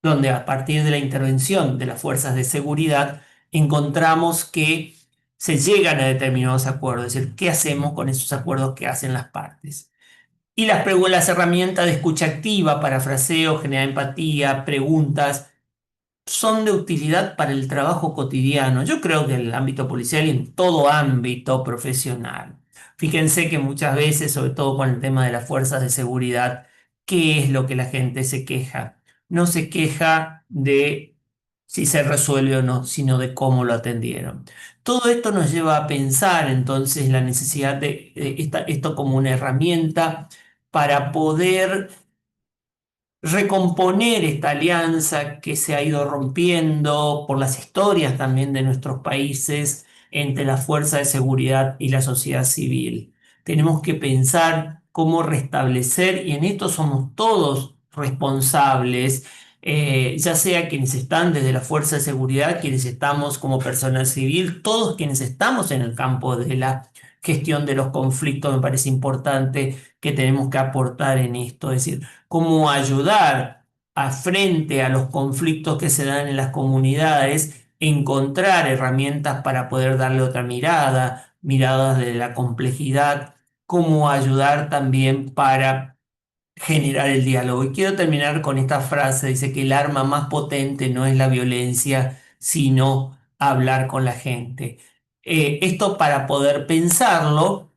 S3: donde a partir de la intervención de las fuerzas de seguridad encontramos que se llegan a determinados acuerdos, es decir, ¿qué hacemos con esos acuerdos que hacen las partes? Y las herramientas de escucha activa, parafraseo, generar empatía, preguntas, son de utilidad para el trabajo cotidiano. Yo creo que en el ámbito policial y en todo ámbito profesional. Fíjense que muchas veces, sobre todo con el tema de las fuerzas de seguridad, ¿qué es lo que la gente se queja? No se queja de si se resuelve o no, sino de cómo lo atendieron. Todo esto nos lleva a pensar entonces la necesidad de esto como una herramienta para poder recomponer esta alianza que se ha ido rompiendo por las historias también de nuestros países entre la fuerza de seguridad y la sociedad civil. Tenemos que pensar cómo restablecer, y en esto somos todos responsables, ya sea quienes están desde la fuerza de seguridad, quienes estamos como personal civil, todos quienes estamos en el campo de la gestión de los conflictos, me parece importante que tenemos que aportar en esto, es decir, cómo ayudar a frente a los conflictos que se dan en las comunidades, encontrar herramientas para poder darle otra mirada, miradas de la complejidad, cómo ayudar también para generar el diálogo. Y quiero terminar con esta frase, dice que el arma más potente no es la violencia, sino hablar con la gente. Esto para poder pensarlo,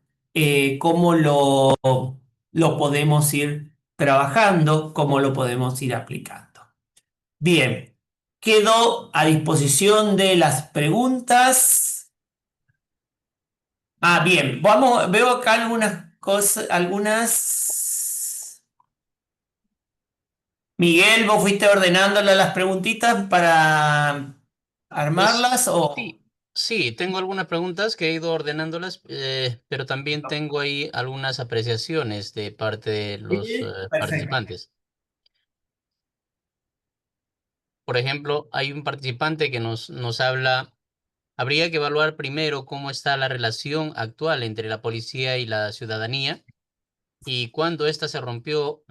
S3: cómo lo podemos ir trabajando, cómo lo podemos ir aplicando. Bien, quedo a disposición de las preguntas. Ah, bien, veo acá algunas cosas, algunas. Miguel, ¿vos fuiste ordenándole las preguntitas para
S1: Pues
S3: armarlas o...?
S1: sí, sí, tengo algunas preguntas que he ido ordenándolas, pero también tengo ahí algunas apreciaciones de parte de los
S3: Perfecto.
S1: participantes. por ejemplo, hay un participante que nos habla, habría que evaluar primero cómo está la relación actual entre la policía y la ciudadanía y cuándo esta se rompió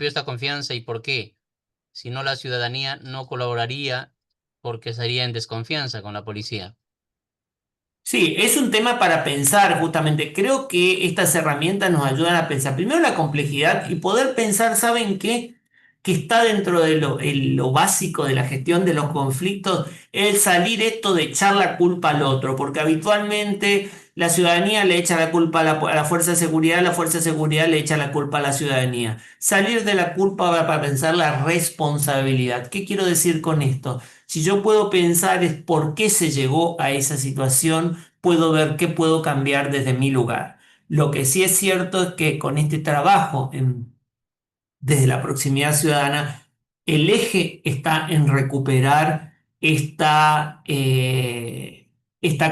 S1: esta confianza y por qué. Si no, la ciudadanía no colaboraría porque estaría en desconfianza con la policía.
S3: Sí, es un tema para pensar justamente. Creo que estas herramientas nos ayudan a pensar primero la complejidad y poder pensar, ¿saben qué? Que está dentro de lo básico de la gestión de los conflictos, el salir esto de echar la culpa al otro, porque habitualmente la ciudadanía le echa la culpa a la fuerza de seguridad, la fuerza de seguridad le echa la culpa a la ciudadanía. Salir de la culpa va para pensar la responsabilidad. ¿Qué quiero decir con esto? Si yo puedo pensar es por qué se llegó a esa situación, puedo ver qué puedo cambiar desde mi lugar. Lo que sí es cierto es que con este trabajo desde la proximidad ciudadana, el eje está en recuperar esta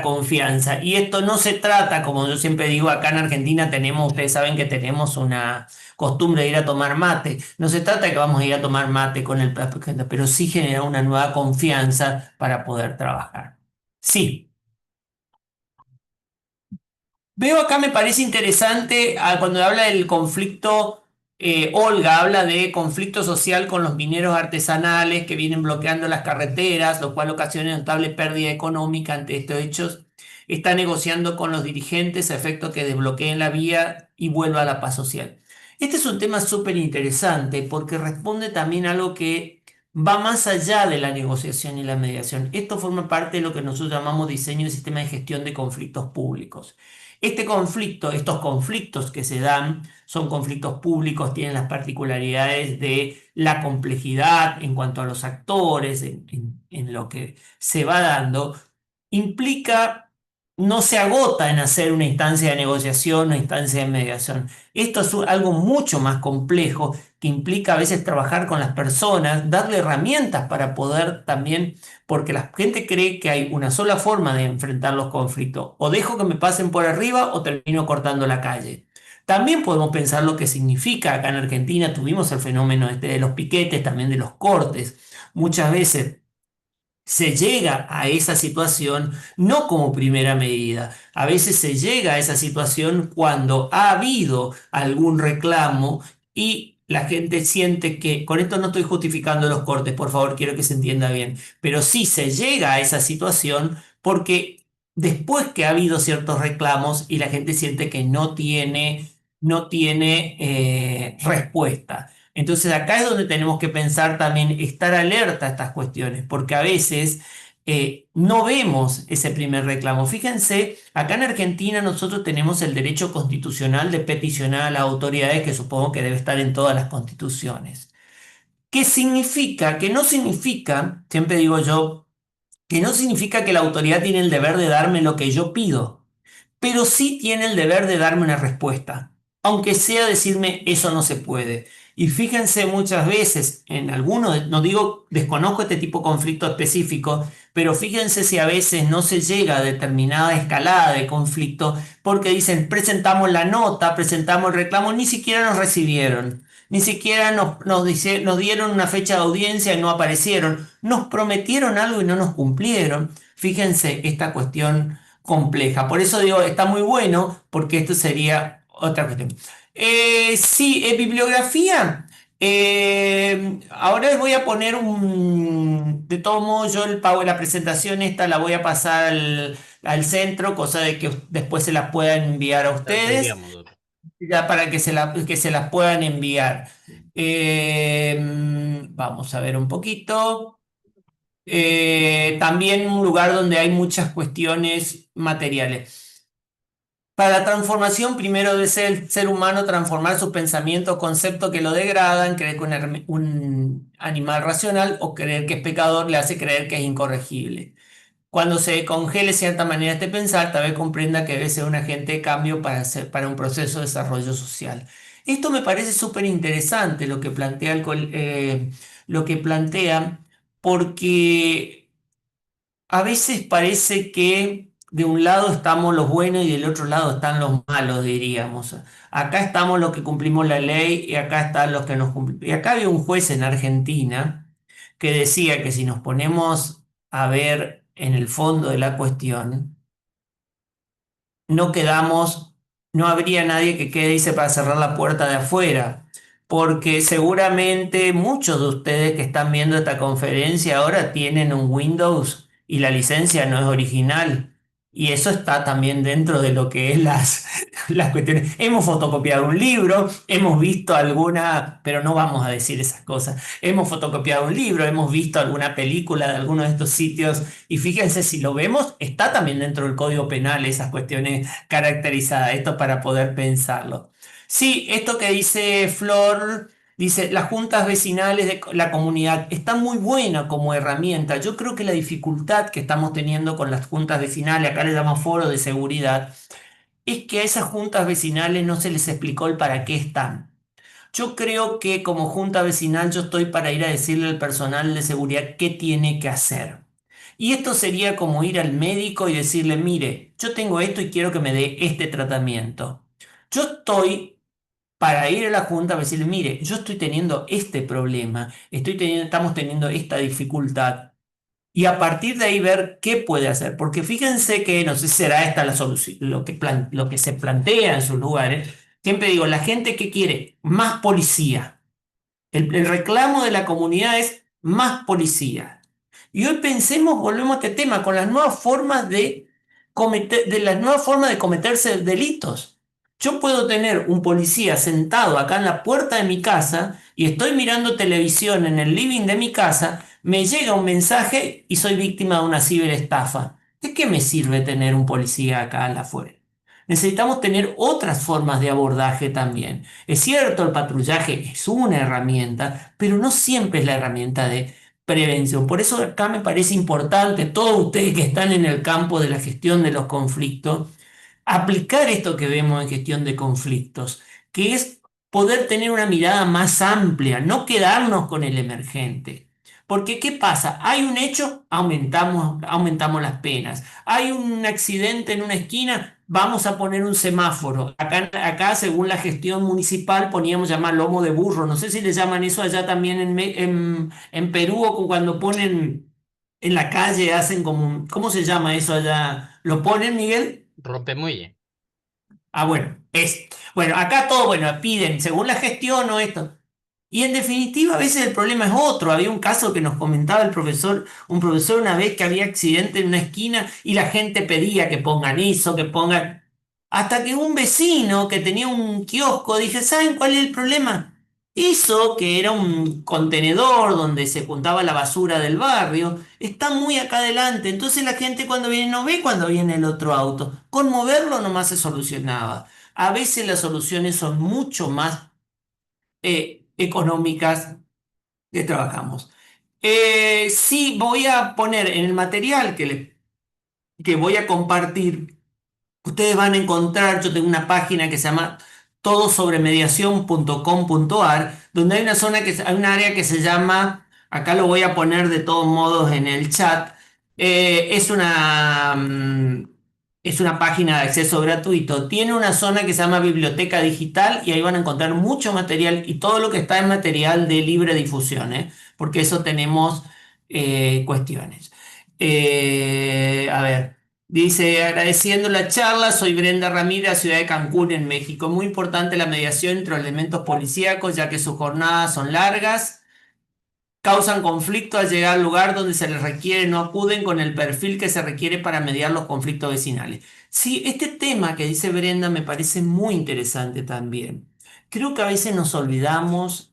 S3: confianza. Y esto no se trata, como yo siempre digo, acá en Argentina tenemos, ustedes saben que tenemos una costumbre de ir a tomar mate. No se trata de que vamos a ir a tomar mate con el pero sí generar una nueva confianza para poder trabajar. Sí. Veo acá, me parece interesante cuando habla del conflicto, Olga habla de conflicto social con los mineros artesanales que vienen bloqueando las carreteras, lo cual ocasiona notable pérdida económica ante estos hechos. Está negociando con los dirigentes a efecto que desbloqueen la vía y vuelva a la paz social. Este es un tema súper interesante porque responde también a algo que va más allá de la negociación y la mediación. Esto forma parte de lo que nosotros llamamos diseño de sistema de gestión de conflictos públicos. Este conflicto, estos conflictos que se dan, son conflictos públicos, tienen las particularidades de la complejidad en cuanto a los actores, en lo que se va dando, implica, no se agota en hacer una instancia de negociación, una instancia de mediación. Esto es algo mucho más complejo que implica a veces trabajar con las personas, darle herramientas para poder también, porque la gente cree que hay una sola forma de enfrentar los conflictos, o dejo que me pasen por arriba o termino cortando la calle. También podemos pensar lo que significa, acá en Argentina tuvimos el fenómeno este de los piquetes, también de los cortes. Muchas veces se llega a esa situación no como primera medida. A veces se llega a esa situación cuando ha habido algún reclamo y la gente siente que, con esto no estoy justificando los cortes, por favor, quiero que se entienda bien, pero sí se llega a esa situación porque después que ha habido ciertos reclamos y la gente siente que no tiene respuesta. Entonces acá es donde tenemos que pensar también, estar alerta a estas cuestiones, porque a veces no vemos ese primer reclamo. Fíjense, acá en Argentina nosotros tenemos el derecho constitucional de peticionar a las autoridades, que supongo que debe estar en todas las constituciones. ¿Qué significa? Que no significa, siempre digo yo, que no significa que la autoridad tiene el deber de darme lo que yo pido, pero sí tiene el deber de darme una respuesta, aunque sea decirme eso no se puede. Y fíjense muchas veces, en algunos, no digo, desconozco este tipo de conflicto específico, pero fíjense si a veces no se llega a determinada escalada de conflicto, porque dicen, presentamos la nota, presentamos el reclamo, ni siquiera nos recibieron. Ni siquiera nos dieron una fecha de audiencia y no aparecieron. Nos prometieron algo y no nos cumplieron. Fíjense esta cuestión compleja. Por eso digo, está muy bueno, porque esto sería otra cuestión. Sí, bibliografía. Ahora les voy a poner De todos modos, yo la presentación esta la voy a pasar al centro, cosa de que después se las puedan enviar a
S1: Las
S3: ustedes,
S1: enviamos, doctor.
S3: ya para que se las puedan enviar. Vamos a ver un poquito. También un lugar donde hay muchas cuestiones materiales. Para la transformación, primero debe ser el ser humano transformar sus pensamientos, conceptos que lo degradan, creer que un animal racional o creer que es pecador le hace creer que es incorregible. Cuando se congele cierta manera de pensar, tal vez comprenda que debe ser un agente de cambio para un proceso de desarrollo social. Esto me parece súper interesante lo que plantea, porque a veces parece que de un lado estamos los buenos y del otro lado están los malos, diríamos. Acá estamos los que cumplimos la ley y acá están los que nos cumplimos. Y acá había un juez en Argentina que decía que si nos ponemos a ver en el fondo de la cuestión, no quedamos, no habría nadie que quede, dice, para cerrar la puerta de afuera, porque seguramente muchos de ustedes que están viendo esta conferencia ahora tienen un Windows y la licencia no es original. Y eso está también dentro de lo que es las cuestiones. Hemos fotocopiado un libro, hemos visto alguna, pero no vamos a decir esas cosas. Hemos fotocopiado un libro, hemos visto alguna película de alguno de estos sitios y fíjense si lo vemos, está también dentro del Código Penal esas cuestiones caracterizadas, esto para poder pensarlo. Sí, esto que dice Flor, dice, las juntas vecinales de la comunidad está muy buena como herramienta. Yo creo que la dificultad que estamos teniendo con las juntas vecinales, acá le llamamos foro de seguridad, es que a esas juntas vecinales no se les explicó el para qué están. Yo creo que como junta vecinal yo estoy para ir a decirle al personal de seguridad qué tiene que hacer. Y esto sería como ir al médico y decirle, mire, yo tengo esto y quiero que me dé este tratamiento. Yo estoy para ir a la junta y decirle, mire, yo estoy teniendo este problema, estamos teniendo esta dificultad. Y a partir de ahí ver qué puede hacer. Porque fíjense que, no sé si será esta la solución, lo que se plantea en sus lugares. Siempre digo, la gente que quiere más policía. El reclamo de la comunidad es más policía. Y hoy pensemos, volvemos a este tema, con las nuevas formas de cometerse delitos. Yo puedo tener un policía sentado acá en la puerta de mi casa y estoy mirando televisión en el living de mi casa, me llega un mensaje y soy víctima de una ciberestafa. ¿De qué me sirve tener un policía acá afuera? Necesitamos tener otras formas de abordaje también. Es cierto, el patrullaje es una herramienta, pero no siempre es la herramienta de prevención. Por eso acá me parece importante, todos ustedes que están en el campo de la gestión de los conflictos, aplicar esto que vemos en gestión de conflictos, que es poder tener una mirada más amplia, no quedarnos con el emergente. Porque ¿qué pasa? Hay un hecho, aumentamos las penas. Hay un accidente en una esquina, vamos a poner un semáforo. Acá, según la gestión municipal, poníamos llamar lomo de burro. No sé si le llaman eso allá también en Perú, o cuando ponen en la calle, hacen como, ¿cómo se llama eso allá? ¿Lo ponen, Miguel?
S1: Rompemuelle.
S3: Ah, bueno, bueno, acá todo, bueno, piden según la gestión o esto. Y en definitiva, a veces el problema es otro. Había un caso que nos comentaba un profesor una vez que había accidente en una esquina y la gente pedía que pongan eso, que pongan. Hasta que un vecino que tenía un kiosco dije, ¿saben cuál es el problema? Hizo que era un contenedor donde se juntaba la basura del barrio, está muy acá adelante. Entonces la gente cuando viene no ve cuando viene el otro auto. Con moverlo nomás se solucionaba. A veces las soluciones son mucho más económicas que trabajamos. Sí, voy a poner en el material que voy a compartir. Ustedes van a encontrar, yo tengo una página que se llama todosobremediación.com.ar, donde hay una área que se llama, acá lo voy a poner de todos modos en el chat, es una página de acceso gratuito, tiene una zona que se llama biblioteca digital y ahí van a encontrar mucho material y todo lo que está en material de libre difusión, porque eso tenemos cuestiones. A ver. Dice, agradeciendo la charla, soy Brenda Ramírez, ciudad de Cancún, en México. Muy importante la mediación entre los elementos policíacos, ya que sus jornadas son largas, causan conflicto al llegar al lugar donde se les requiere, no acuden con el perfil que se requiere para mediar los conflictos vecinales. Sí, este tema que dice Brenda me parece muy interesante también. Creo que a veces nos olvidamos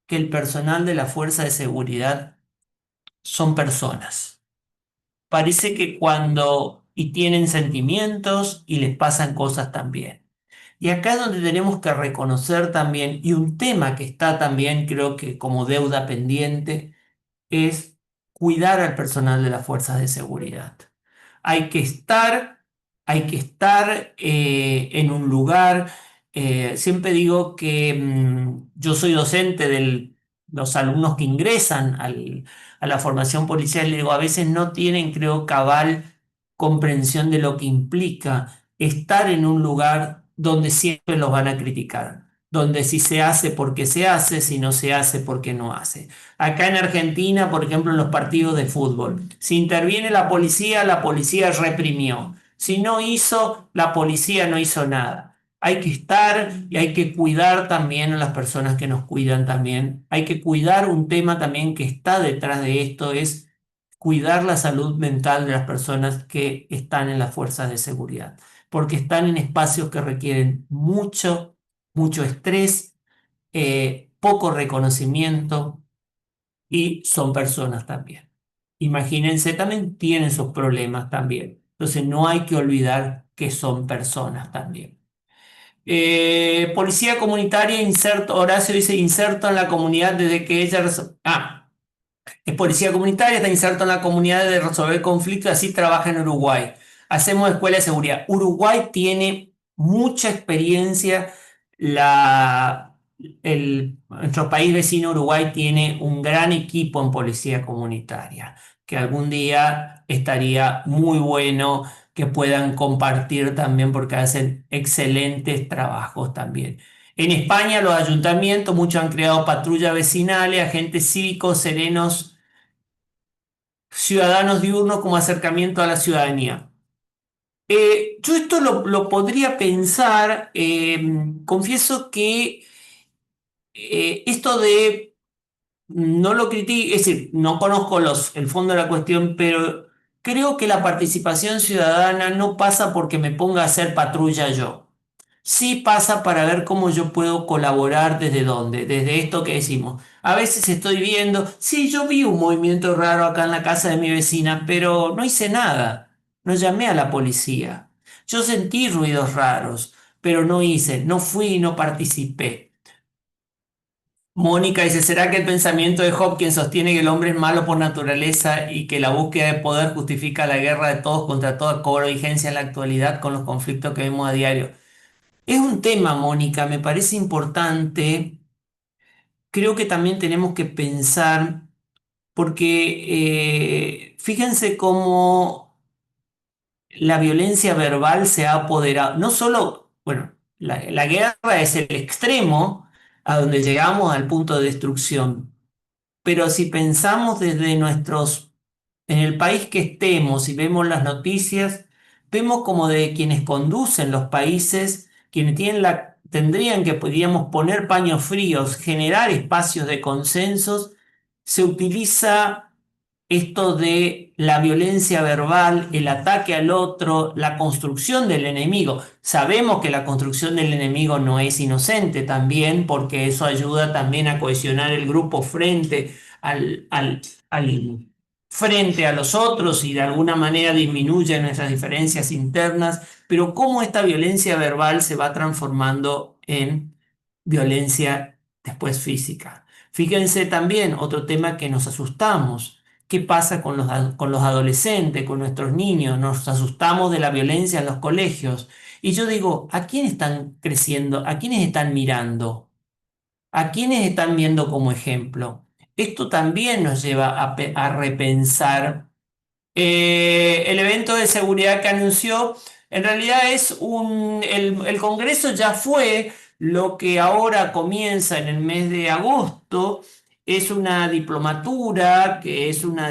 S3: que el personal de la fuerza de seguridad son personas. Parece que y tienen sentimientos y les pasan cosas también. Y acá es donde tenemos que reconocer también, y un tema que está también, creo que como deuda pendiente, es cuidar al personal de las fuerzas de seguridad. Hay que estar, hay que estar en un lugar. Siempre digo que yo soy docente de los alumnos que ingresan a la formación policial. Le digo, a veces no tienen, creo, cabal comprensión de lo que implica estar en un lugar donde siempre los van a criticar, donde si se hace porque se hace, si no se hace porque no hace. Acá en Argentina, por ejemplo, en los partidos de fútbol, si interviene la policía reprimió. Si no hizo, la policía no hizo nada. Hay que estar y hay que cuidar también a las personas que nos cuidan también. Hay que cuidar un tema también que está detrás de esto, es cuidar la salud mental de las personas que están en las fuerzas de seguridad, porque están en espacios que requieren mucho estrés, poco reconocimiento y son personas también. Imagínense, también tienen sus problemas también. Entonces no hay que olvidar que son personas también. Policía comunitaria, inserto, Horacio dice, inserto en la comunidad desde que ella... Es policía comunitaria, está inserto en la comunidad de resolver conflictos, así trabaja en Uruguay. Hacemos escuela de seguridad. Uruguay tiene mucha experiencia. Nuestro país vecino Uruguay tiene un gran equipo en policía comunitaria, que algún día estaría muy bueno que puedan compartir también porque hacen excelentes trabajos también. En España, los ayuntamientos, muchos han creado patrullas vecinales, agentes cívicos serenos, ciudadanos diurnos como acercamiento a la ciudadanía. Yo esto lo podría pensar, confieso que esto de no lo critico, es decir, no conozco el fondo de la cuestión, pero creo que la participación ciudadana no pasa porque me ponga a hacer patrulla yo. Sí pasa para ver cómo yo puedo colaborar desde dónde, desde esto que decimos. A veces estoy viendo, sí, yo vi un movimiento raro acá en la casa de mi vecina, pero no hice nada. No llamé a la policía. Yo sentí ruidos raros, pero no hice, no fui, no participé. Mónica dice, ¿será que el pensamiento de Hopkins sostiene que el hombre es malo por naturaleza y que la búsqueda de poder justifica la guerra de todos contra todos cobra vigencia en la actualidad con los conflictos que vemos a diario? Es un tema, Mónica, me parece importante. Creo que también tenemos que pensar, porque fíjense cómo la violencia verbal se ha apoderado, no solo, bueno, la guerra es el extremo a donde llegamos al punto de destrucción. Pero si pensamos desde en el país que estemos y vemos las noticias, vemos como de quienes conducen los países, quienes tendrían que, podríamos poner paños fríos, generar espacios de consensos, se utiliza esto de la violencia verbal, el ataque al otro, la construcción del enemigo. Sabemos que la construcción del enemigo no es inocente también, porque eso ayuda también a cohesionar el grupo al, al- frente a los otros y de alguna manera disminuye nuestras diferencias internas, pero cómo esta violencia verbal se va transformando en violencia después física. Fíjense también otro tema que nos asustamos. ¿Qué pasa con los adolescentes, con nuestros niños? Nos asustamos de la violencia en los colegios. Y yo digo, ¿a quién están creciendo? ¿A quiénes están mirando? ¿A quiénes están viendo como ejemplo? Esto también nos lleva a repensar el evento de seguridad que anunció. En realidad el Congreso ya fue. Lo que ahora comienza en el mes de agosto es una diplomatura, que es una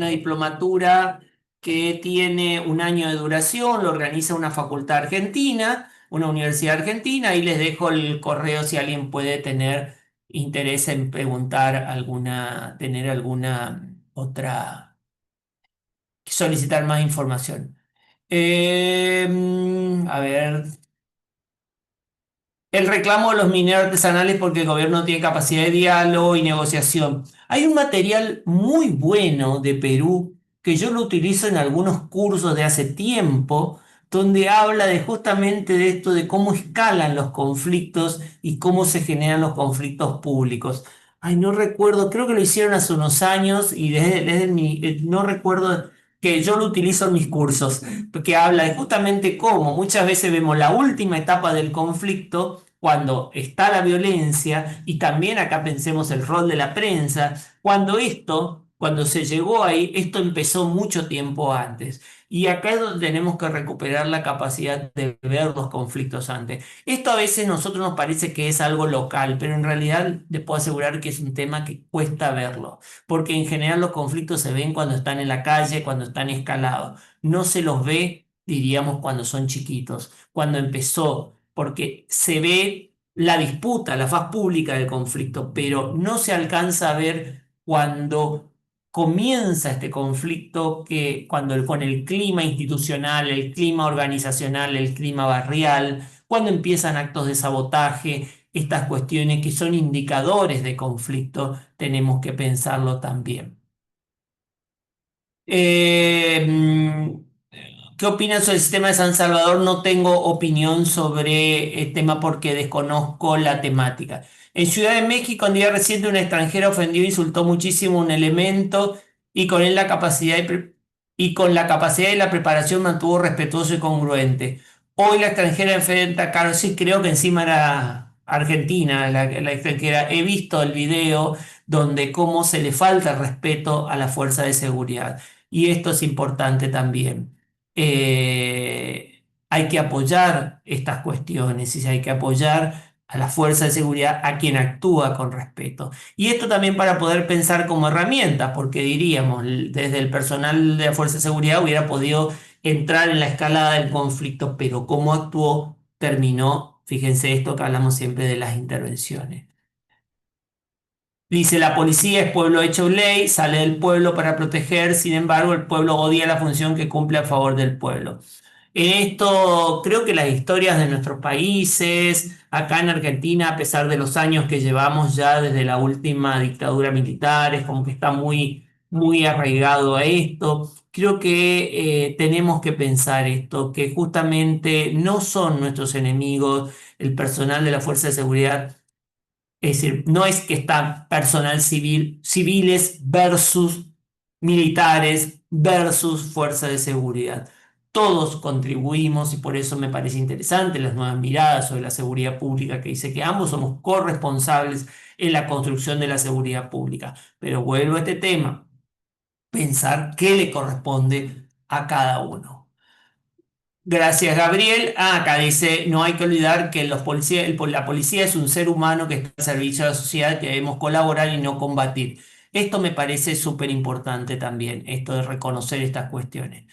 S3: diplomatura que tiene un año de duración, lo organiza una facultad argentina, una universidad argentina, y les dejo el correo si alguien puede tener interés en tener alguna otra, solicitar más información. A ver. El reclamo de los mineros artesanales porque el gobierno no tiene capacidad de diálogo y negociación. Hay un material muy bueno de Perú que yo lo utilizo en algunos cursos de hace tiempo, donde habla de justamente de esto, de cómo escalan los conflictos y cómo se generan los conflictos públicos. Ay, no recuerdo, creo que lo hicieron hace unos años y no recuerdo que yo lo utilizo en mis cursos, que habla de justamente cómo muchas veces vemos la última etapa del conflicto cuando está la violencia, y también acá pensemos el rol de la prensa, cuando esto Cuando se llegó ahí, esto empezó mucho tiempo antes. Y acá es donde tenemos que recuperar la capacidad de ver los conflictos antes. Esto a veces a nosotros nos parece que es algo local, pero en realidad les puedo asegurar que es un tema que cuesta verlo, porque en general los conflictos se ven cuando están en la calle, cuando están escalados. No se los ve, diríamos, cuando son chiquitos, cuando empezó, porque se ve la disputa, la faz pública del conflicto, pero no se alcanza a ver cuando comienza este conflicto, que cuando con el clima institucional, el clima organizacional, el clima barrial, cuando empiezan actos de sabotaje, estas cuestiones que son indicadores de conflicto, tenemos que pensarlo también. Eh, ¿Qué opinas sobre el sistema de San Salvador? No tengo opinión sobre el tema porque desconozco la temática. En Ciudad de México, en día reciente, una extranjera ofendió e insultó muchísimo un elemento y con él la capacidad y con la capacidad y la preparación mantuvo respetuoso y congruente. Hoy la extranjera enfrenta, claro, sí, creo que encima era Argentina la extranjera. He visto el video donde cómo se le falta el respeto a la fuerza de seguridad. Y esto es importante también. Hay que apoyar estas cuestiones y hay que apoyar a la fuerza de seguridad, a quien actúa con respeto. Y esto también para poder pensar como herramienta, porque diríamos, desde el personal de la fuerza de seguridad hubiera podido entrar en la escalada del conflicto, pero cómo actuó terminó, fíjense esto que hablamos siempre de las intervenciones. Dice, la policía es pueblo hecho ley, sale del pueblo para proteger, sin embargo, el pueblo odia la función que cumple a favor del pueblo. En esto, creo que las historias de nuestros países, acá en Argentina, a pesar de los años que llevamos ya desde la última dictadura militar, es como que está muy, muy arraigado a esto. Creo que tenemos que pensar esto, que justamente no son nuestros enemigos el personal de la Fuerza de Seguridad. Es decir, no es que está personal civil, civiles versus militares versus fuerza de seguridad. Todos contribuimos y por eso me parece interesante las nuevas miradas sobre la seguridad pública que dice que ambos somos corresponsables en la construcción de la seguridad pública. Pero vuelvo a este tema, pensar qué le corresponde a cada uno. Gracias, Gabriel. Acá dice, no hay que olvidar que la policía es un ser humano que está al servicio de la sociedad, que debemos colaborar y no combatir. Esto me parece súper importante también, esto de reconocer estas cuestiones.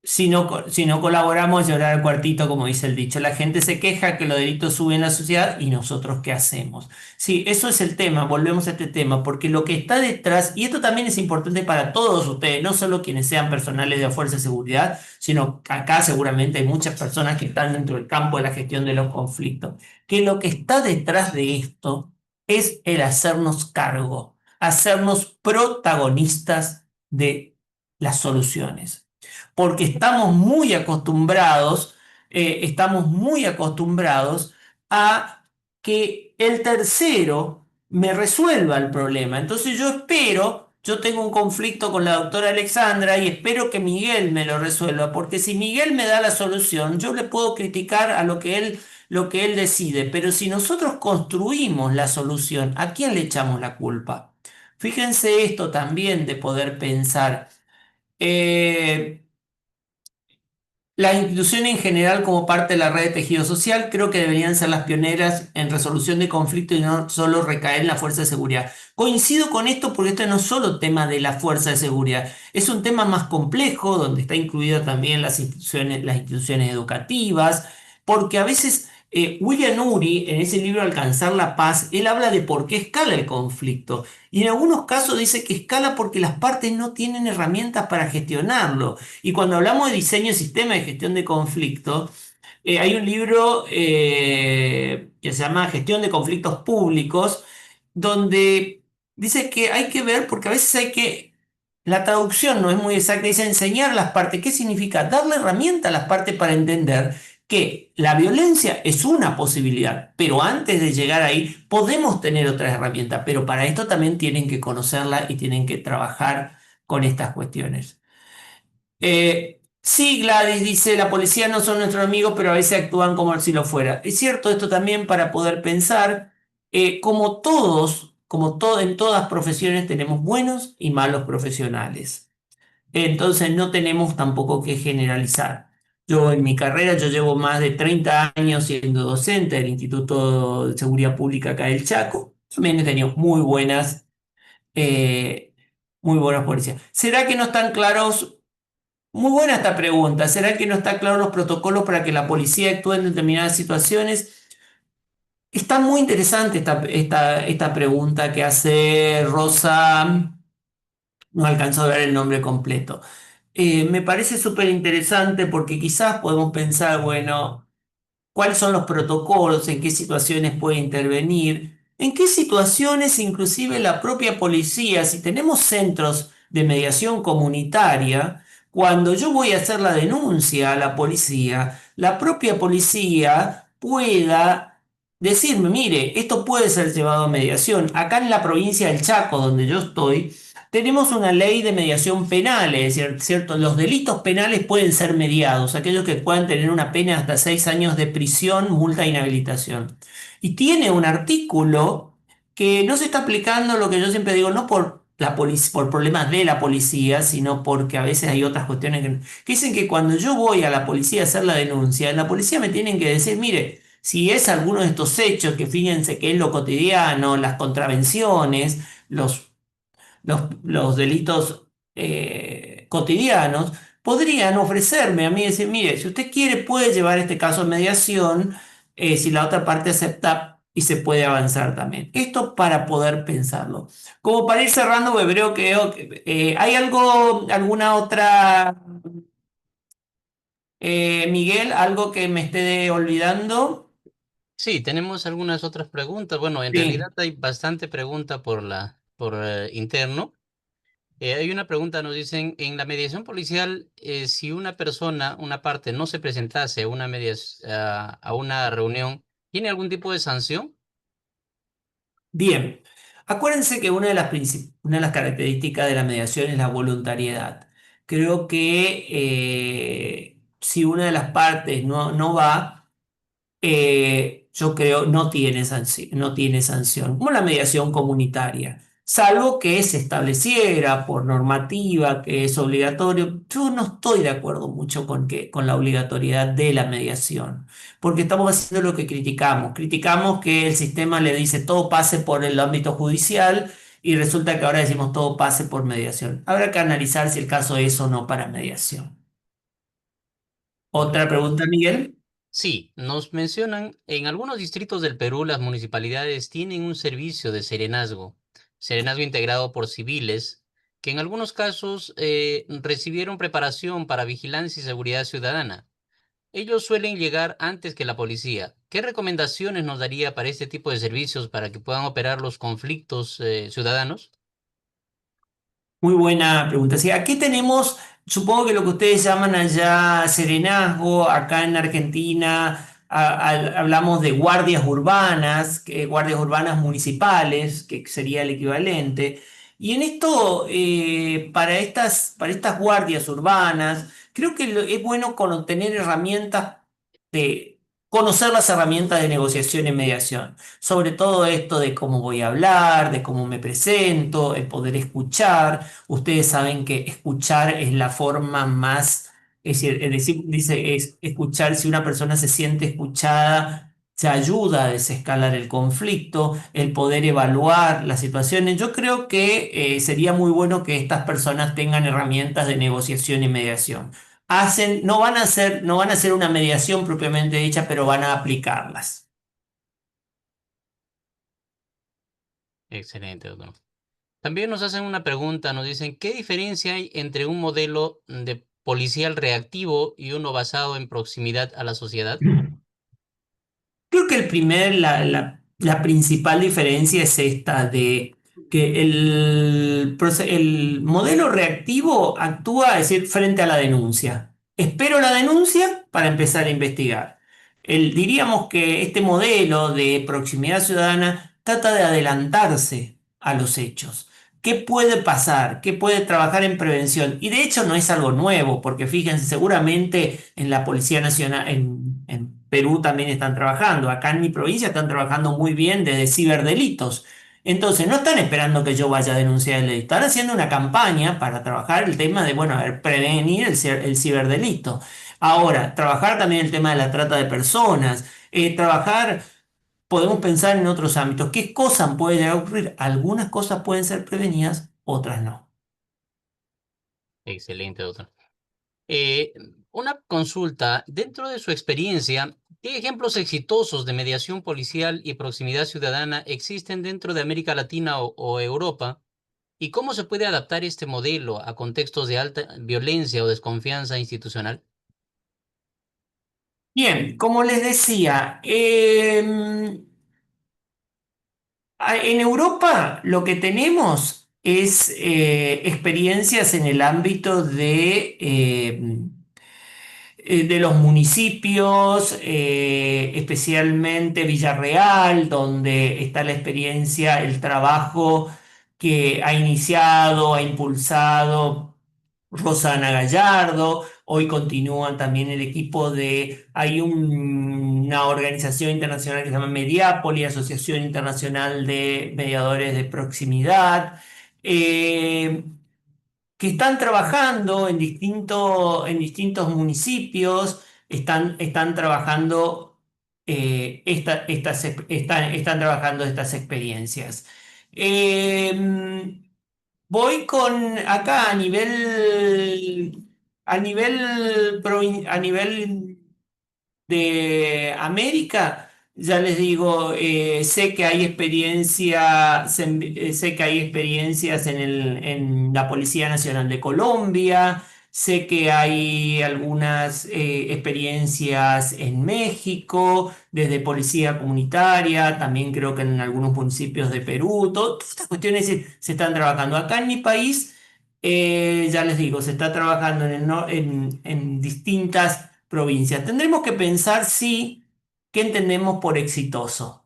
S3: Si no colaboramos, llorar al cuartito, como dice el dicho. La gente se queja que los delitos suben en la sociedad y nosotros ¿qué hacemos? Sí, eso es el tema, volvemos a este tema, porque lo que está detrás, y esto también es importante para todos ustedes, no solo quienes sean personales de la Fuerza de Seguridad, sino acá seguramente hay muchas personas que están dentro del campo de la gestión de los conflictos, que lo que está detrás de esto es el hacernos cargo, hacernos protagonistas de las soluciones porque estamos muy acostumbrados a que el tercero me resuelva el problema. Entonces yo tengo un conflicto con la doctora Alexandra y espero que Miguel me lo resuelva, porque si Miguel me da la solución, yo le puedo criticar a lo que él decide, pero si nosotros construimos la solución, ¿a quién le echamos la culpa? Fíjense esto también de poder pensar. Eh, las instituciones en general, como parte de la red de tejido social, creo que deberían ser las pioneras en resolución de conflictos y no solo recaer en la fuerza de seguridad. Coincido con esto porque esto no es solo tema de la fuerza de seguridad, es un tema más complejo donde está incluido también las instituciones educativas, porque a veces William Ury, en ese libro Alcanzar la Paz, él habla de por qué escala el conflicto. Y en algunos casos dice que escala porque las partes no tienen herramientas para gestionarlo. Y cuando hablamos de diseño de sistema de gestión de conflicto, hay un libro que se llama Gestión de Conflictos Públicos, donde dice que hay que ver, porque a veces la traducción no es muy exacta, dice enseñar a las partes. ¿Qué significa? Darle herramienta a las partes para entender que la violencia es una posibilidad, pero antes de llegar ahí podemos tener otras herramientas, pero para esto también tienen que conocerla y tienen que trabajar con estas cuestiones. Sí, Gladys dice, la policía no son nuestros amigos, pero a veces actúan como si lo fuera. Es cierto esto también para poder pensar, como todos como todo, en todas profesiones tenemos buenos y malos profesionales. Entonces no tenemos tampoco que generalizar. Yo en mi carrera, yo llevo más de 30 años siendo docente del Instituto de Seguridad Pública acá del Chaco. También he tenido eh, muy buenas policías. ¿Será que no están claros? Muy buena esta pregunta. ¿Será que no están claros los protocolos para que la policía actúe en determinadas situaciones? Está muy interesante esta pregunta que hace Rosa. No alcanzo a ver el nombre completo. Me parece súper interesante porque quizás podemos pensar, bueno, cuáles son los protocolos, en qué situaciones puede intervenir, en qué situaciones inclusive la propia policía, si tenemos centros de mediación comunitaria, cuando yo voy a hacer la denuncia a la policía, la propia policía pueda decirme, mire, esto puede ser llevado a mediación. Acá en la provincia del Chaco, donde yo estoy, tenemos una ley de mediación penal, es decir, ¿cierto? Los delitos penales pueden ser mediados, aquellos que puedan tener una pena de hasta 6 años de prisión, multa e inhabilitación. Y tiene un artículo que no se está aplicando, lo que yo siempre digo, no por por problemas de la policía, sino porque a veces hay otras cuestiones que dicen que cuando yo voy a la policía a hacer la denuncia, la policía me tienen que decir, mire, si es alguno de estos hechos, que fíjense que es lo cotidiano, las contravenciones, los delitos cotidianos, podrían ofrecerme a mí decir, mire, si usted quiere puede llevar este caso a mediación, si la otra parte acepta y se puede avanzar también. Esto para poder pensarlo. Como para ir cerrando, pues, creo que ¿hay alguna otra, Miguel, algo que me esté olvidando?
S1: Sí, tenemos algunas otras preguntas. Bueno, en realidad
S3: Sí,
S1: hay bastante pregunta por interno. Hay una pregunta, nos dicen, en la mediación policial, si una persona, una parte, no se presentase a a una reunión, ¿tiene algún tipo de sanción?
S3: bien. Acuérdense que una de las características de la mediación es la voluntariedad. Creo que si una de las partes no va, yo creo no tiene sanción, como la mediación comunitaria, salvo que se estableciera por normativa que es obligatorio. Yo no estoy de acuerdo mucho con la obligatoriedad de la mediación, porque estamos haciendo lo que criticamos que el sistema le dice todo pase por el ámbito judicial y resulta que ahora decimos todo pase por mediación. Habrá que analizar si el caso es o no para mediación. Otra pregunta, Miguel.
S1: Sí, nos mencionan, en algunos distritos del Perú las municipalidades tienen un servicio de serenazgo integrado por civiles, que en algunos casos recibieron preparación para vigilancia y seguridad ciudadana. Ellos suelen llegar antes que la policía. ¿Qué recomendaciones nos daría para este tipo de servicios para que puedan operar los conflictos ciudadanos?
S3: Muy buena pregunta. Sí, aquí tenemos, supongo que lo que ustedes llaman allá serenazgo, acá en Argentina hablamos de guardias urbanas municipales, que sería el equivalente. Y en esto, para estas guardias urbanas, creo que es bueno tener herramientas de conocer las herramientas de negociación y mediación. Sobre todo esto de cómo voy a hablar, de cómo me presento, el poder escuchar. Ustedes saben que escuchar es la forma más, dice, es escuchar, si una persona se siente escuchada, se ayuda a desescalar el conflicto, el poder evaluar las situaciones. Yo creo que sería muy bueno que estas personas tengan herramientas de negociación y mediación. No van a hacer una mediación propiamente dicha, pero van a aplicarlas.
S1: Excelente, doctor. También nos hacen una pregunta, nos dicen, ¿qué diferencia hay entre un modelo de policial reactivo y uno basado en proximidad a la sociedad?
S3: Creo que la principal diferencia es esta de que el modelo reactivo actúa, es decir, frente a la denuncia. Espero la denuncia para empezar a investigar. Diríamos que este modelo de proximidad ciudadana trata de adelantarse a los hechos. ¿Qué puede pasar? ¿Qué puede trabajar en prevención? Y de hecho no es algo nuevo, porque fíjense, seguramente en la Policía Nacional, en Perú también están trabajando. Acá en mi provincia están trabajando muy bien desde ciberdelitos. Entonces, no están esperando que yo vaya a denunciar el delito, están haciendo una campaña para trabajar el tema de, bueno, a ver, prevenir el ciberdelito. Ahora, trabajar también el tema de la trata de personas, trabajar, podemos pensar en otros ámbitos. ¿Qué cosas pueden llegar a ocurrir? Algunas cosas pueden ser prevenidas, otras no.
S1: Excelente, doctor. Eh, una consulta, dentro de su experiencia, ¿qué ejemplos exitosos de mediación policial y proximidad ciudadana existen dentro de América Latina o Europa? ¿Y cómo se puede adaptar este modelo a contextos de alta violencia o desconfianza institucional?
S3: Bien, como les decía, en Europa lo que tenemos es experiencias en el ámbito de los municipios, especialmente Villarreal, donde está la experiencia, el trabajo que ha iniciado, ha impulsado Rosana Gallardo. Hoy continúan también el equipo hay una organización internacional que se llama Mediapoli, Asociación Internacional de Mediadores de Proximidad. Eh, que están trabajando en distintos municipios, están trabajando, están trabajando estas experiencias. Eh, Voy con acá a nivel de América, ya les digo, sé que hay sé que hay experiencias en la Policía Nacional de Colombia, sé que hay algunas experiencias en México, desde Policía Comunitaria, también creo que en algunos municipios de Perú, todas estas cuestiones se están trabajando. Acá en mi país, ya les digo, se está trabajando en distintas provincias. Tendremos que pensar, sí, qué entendemos por exitoso.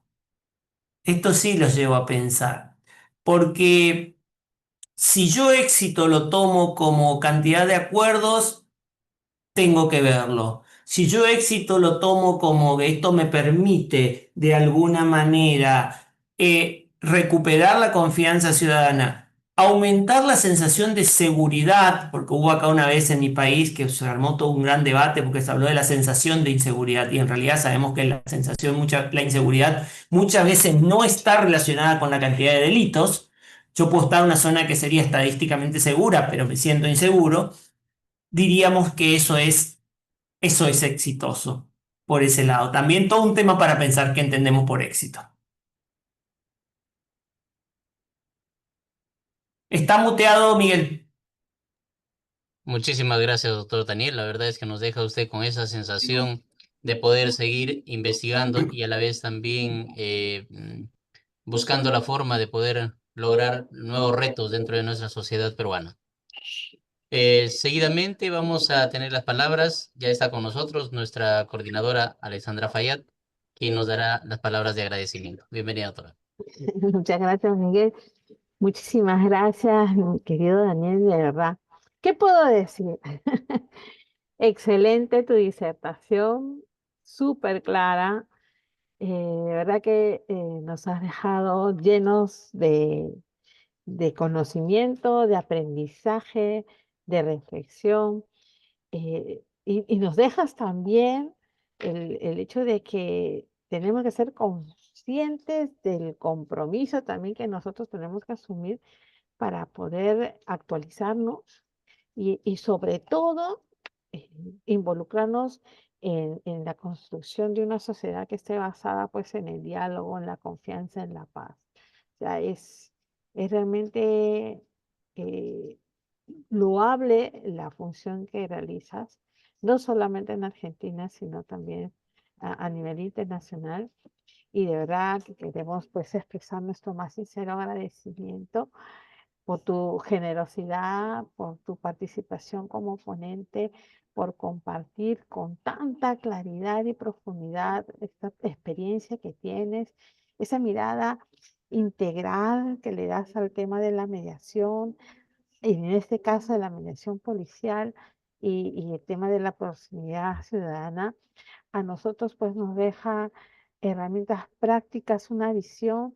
S3: Esto sí los llevo a pensar, porque si yo éxito lo tomo como cantidad de acuerdos, tengo que verlo. Si yo éxito lo tomo como que esto me permite de alguna manera recuperar la confianza ciudadana, aumentar la sensación de seguridad, porque hubo acá una vez en mi país que se armó todo un gran debate porque se habló de la sensación de inseguridad y en realidad sabemos que la inseguridad muchas veces no está relacionada con la cantidad de delitos. Yo puedo estar en una zona que sería estadísticamente segura, pero me siento inseguro. Diríamos que eso es exitoso por ese lado. También todo un tema para pensar qué entendemos por éxito. Está muteado, Miguel.
S1: Muchísimas gracias, doctor Daniel. La verdad es que nos deja usted con esa sensación de poder seguir investigando y a la vez también buscando la forma de poder lograr nuevos retos dentro de nuestra sociedad peruana. Seguidamente vamos a tener las palabras, ya está con nosotros nuestra coordinadora Alexandra Fayad, quien nos dará las palabras de agradecimiento. Bienvenida, doctora.
S4: Muchas gracias, Miguel. Muchísimas gracias, mi querido Daniel, de verdad. ¿Qué puedo decir? Excelente tu disertación, súper clara. De verdad que nos has dejado llenos de conocimiento, de aprendizaje, de reflexión. Y nos dejas también el hecho de que tenemos que ser conscientes del compromiso también que nosotros tenemos que asumir para poder actualizarnos y sobre todo eh, involucrarnos en la construcción de una sociedad que esté basada pues en el diálogo, en la confianza, en la paz. O sea, es realmente eh, loable la función que realizas, no solamente en Argentina, sino también a nivel internacional. Y de verdad que queremos pues expresar nuestro más sincero agradecimiento por tu generosidad, por tu participación como ponente, por compartir con tanta claridad y profundidad esta experiencia que tienes, esa mirada integral que le das al tema de la mediación, y en este caso de la mediación policial y el tema de la proximidad ciudadana. A nosotros pues nos deja herramientas prácticas, una visión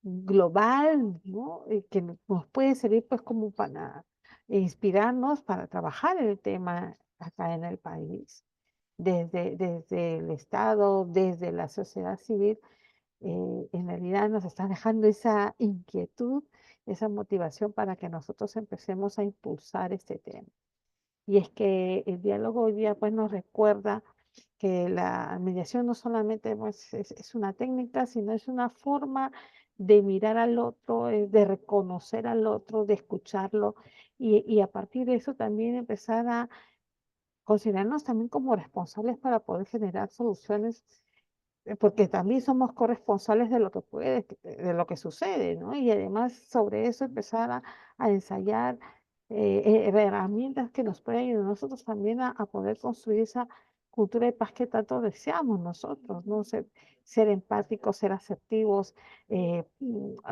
S4: global, ¿no? Que nos puede servir pues como para inspirarnos para trabajar el tema acá en el país, desde el Estado, desde la sociedad civil. En realidad nos está dejando esa inquietud, esa motivación para que nosotros empecemos a impulsar este tema. Y es que el diálogo hoy día pues nos recuerda que la mediación no solamente pues, es una técnica, sino es una forma de mirar al otro, de reconocer al otro, de escucharlo y a partir de eso también empezar a considerarnos también como responsables para poder generar soluciones porque también somos corresponsables de lo que puede, de lo que sucede, ¿no? Y además sobre eso empezar a ensayar herramientas que nos pueden ayudar a nosotros también a poder construir esa cultura de paz que tanto deseamos nosotros, ¿no? Ser empáticos, ser asertivos,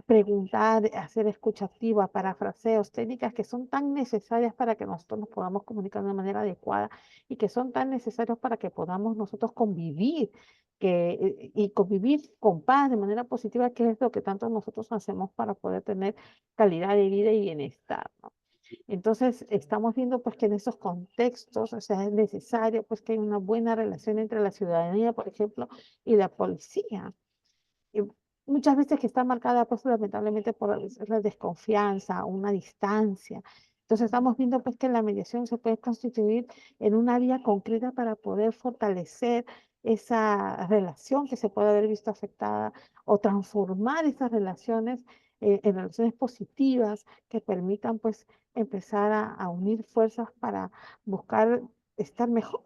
S4: preguntar, hacer escucha activa, parafraseos, técnicas que son tan necesarias para que nosotros nos podamos comunicar de una manera adecuada y que son tan necesarios para que podamos nosotros convivir y convivir con paz de manera positiva, que es lo que tanto nosotros hacemos para poder tener calidad de vida y bienestar, ¿no? Entonces, estamos viendo pues que en esos contextos, o sea, es necesario pues que haya una buena relación entre la ciudadanía, por ejemplo, y la policía y muchas veces que está marcada pues lamentablemente por la desconfianza, una distancia. Entonces estamos viendo pues que la mediación se puede constituir en una vía concreta para poder fortalecer esa relación que se puede haber visto afectada o transformar esas relaciones en relaciones positivas que permitan pues empezar a unir fuerzas para buscar estar mejor.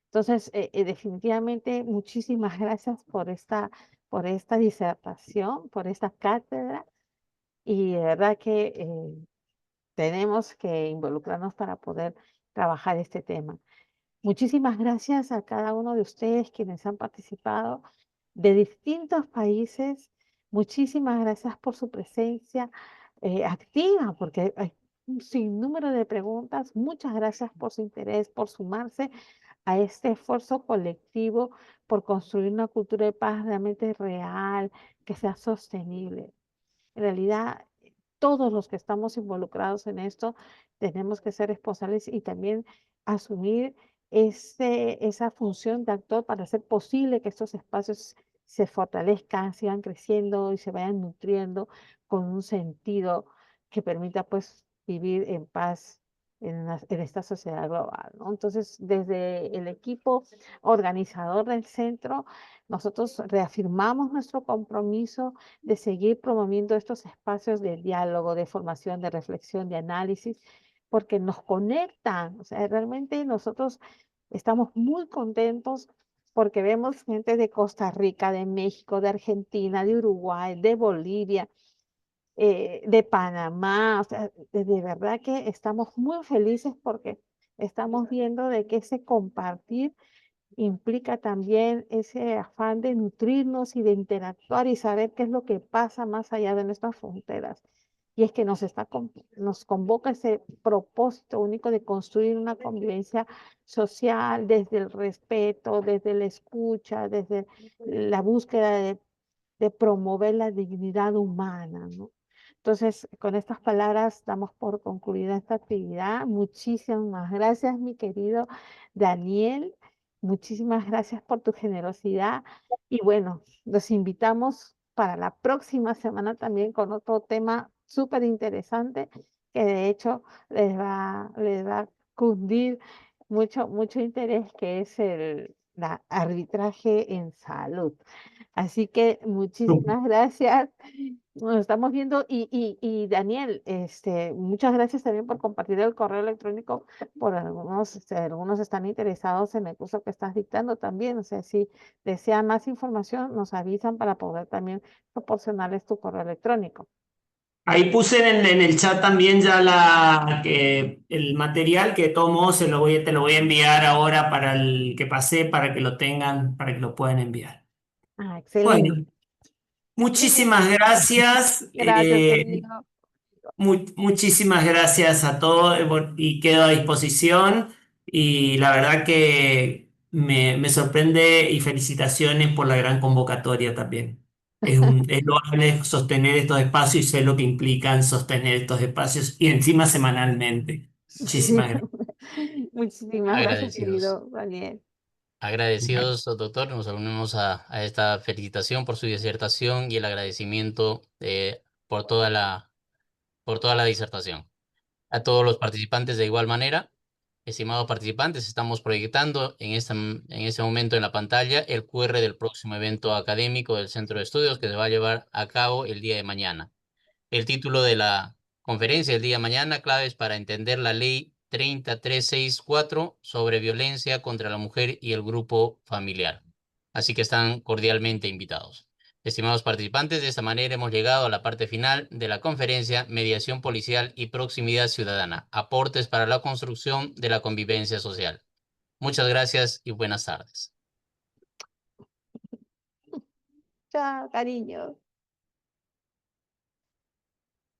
S4: Entonces, definitivamente, muchísimas gracias por esta disertación, por esta cátedra, y de verdad que tenemos que involucrarnos para poder trabajar este tema. Muchísimas gracias a cada uno de ustedes quienes han participado de distintos países. Muchísimas gracias por su presencia activa, porque hay un sinnúmero de preguntas. Muchas gracias por su interés, por sumarse a este esfuerzo colectivo por construir una cultura de paz realmente real, que sea sostenible. En realidad, todos los que estamos involucrados en esto tenemos que ser responsables y también asumir esa función de actor para hacer posible que estos espacios se fortalezcan, sigan creciendo y se vayan nutriendo con un sentido que permita pues vivir en paz en esta sociedad global, ¿no? Entonces, desde el equipo organizador del centro, nosotros reafirmamos nuestro compromiso de seguir promoviendo estos espacios de diálogo, de formación, de reflexión, de análisis, porque nos conectan. O sea, realmente nosotros estamos muy contentos porque vemos gente de Costa Rica, de México, de Argentina, de Uruguay, de Bolivia, de Panamá. O sea, de verdad que estamos muy felices porque estamos viendo de que ese compartir implica también ese afán de nutrirnos y de interactuar y saber qué es lo que pasa más allá de nuestras fronteras. Y es que nos convoca ese propósito único de construir una convivencia social desde el respeto, desde la escucha, desde la búsqueda de promover la dignidad humana, ¿no? Entonces, con estas palabras damos por concluida esta actividad. Muchísimas gracias, mi querido Daniel. Muchísimas gracias por tu generosidad. Y bueno, los invitamos para la próxima semana también con otro tema súper interesante que de hecho les va a cundir mucho interés, que es el arbitraje en salud. Así que muchísimas gracias. Nos estamos viendo y Daniel, muchas gracias también por compartir el correo electrónico. Por algunos están interesados en el curso que estás dictando también. O sea, si desean más información, nos avisan para poder también proporcionarles tu correo electrónico.
S3: Ahí puse en el chat también ya el material que de todos modos te lo voy a enviar ahora para el que pasé, para que lo tengan, para que lo puedan enviar.
S4: Ah, excelente.
S3: Bueno, muchísimas gracias.
S4: Gracias, querido.
S3: Muchísimas gracias a todos y quedo a disposición. Y la verdad que me sorprende y felicitaciones por la gran convocatoria también. Es loable sostener estos espacios y sé lo que implican sostener estos espacios y encima semanalmente.
S4: Sí.
S3: Muchísimas gracias.
S4: Muchísimas gracias,
S1: Agradecidos.
S4: querido Daniel.
S1: Agradecidos, doctor. Nos unimos a esta felicitación por su disertación y el agradecimiento por toda la disertación. A todos los participantes de igual manera. Estimados participantes, estamos proyectando en este momento en la pantalla el QR del próximo evento académico del Centro de Estudios que se va a llevar a cabo el día de mañana. El título de la conferencia del día de mañana, claves para entender la ley 30364 sobre violencia contra la mujer y el grupo familiar. Así que están cordialmente invitados. Estimados participantes, de esta manera hemos llegado a la parte final de la conferencia Mediación Policial y Proximidad Ciudadana, aportes para la construcción de la convivencia social. Muchas gracias y buenas tardes.
S4: Chao, cariño.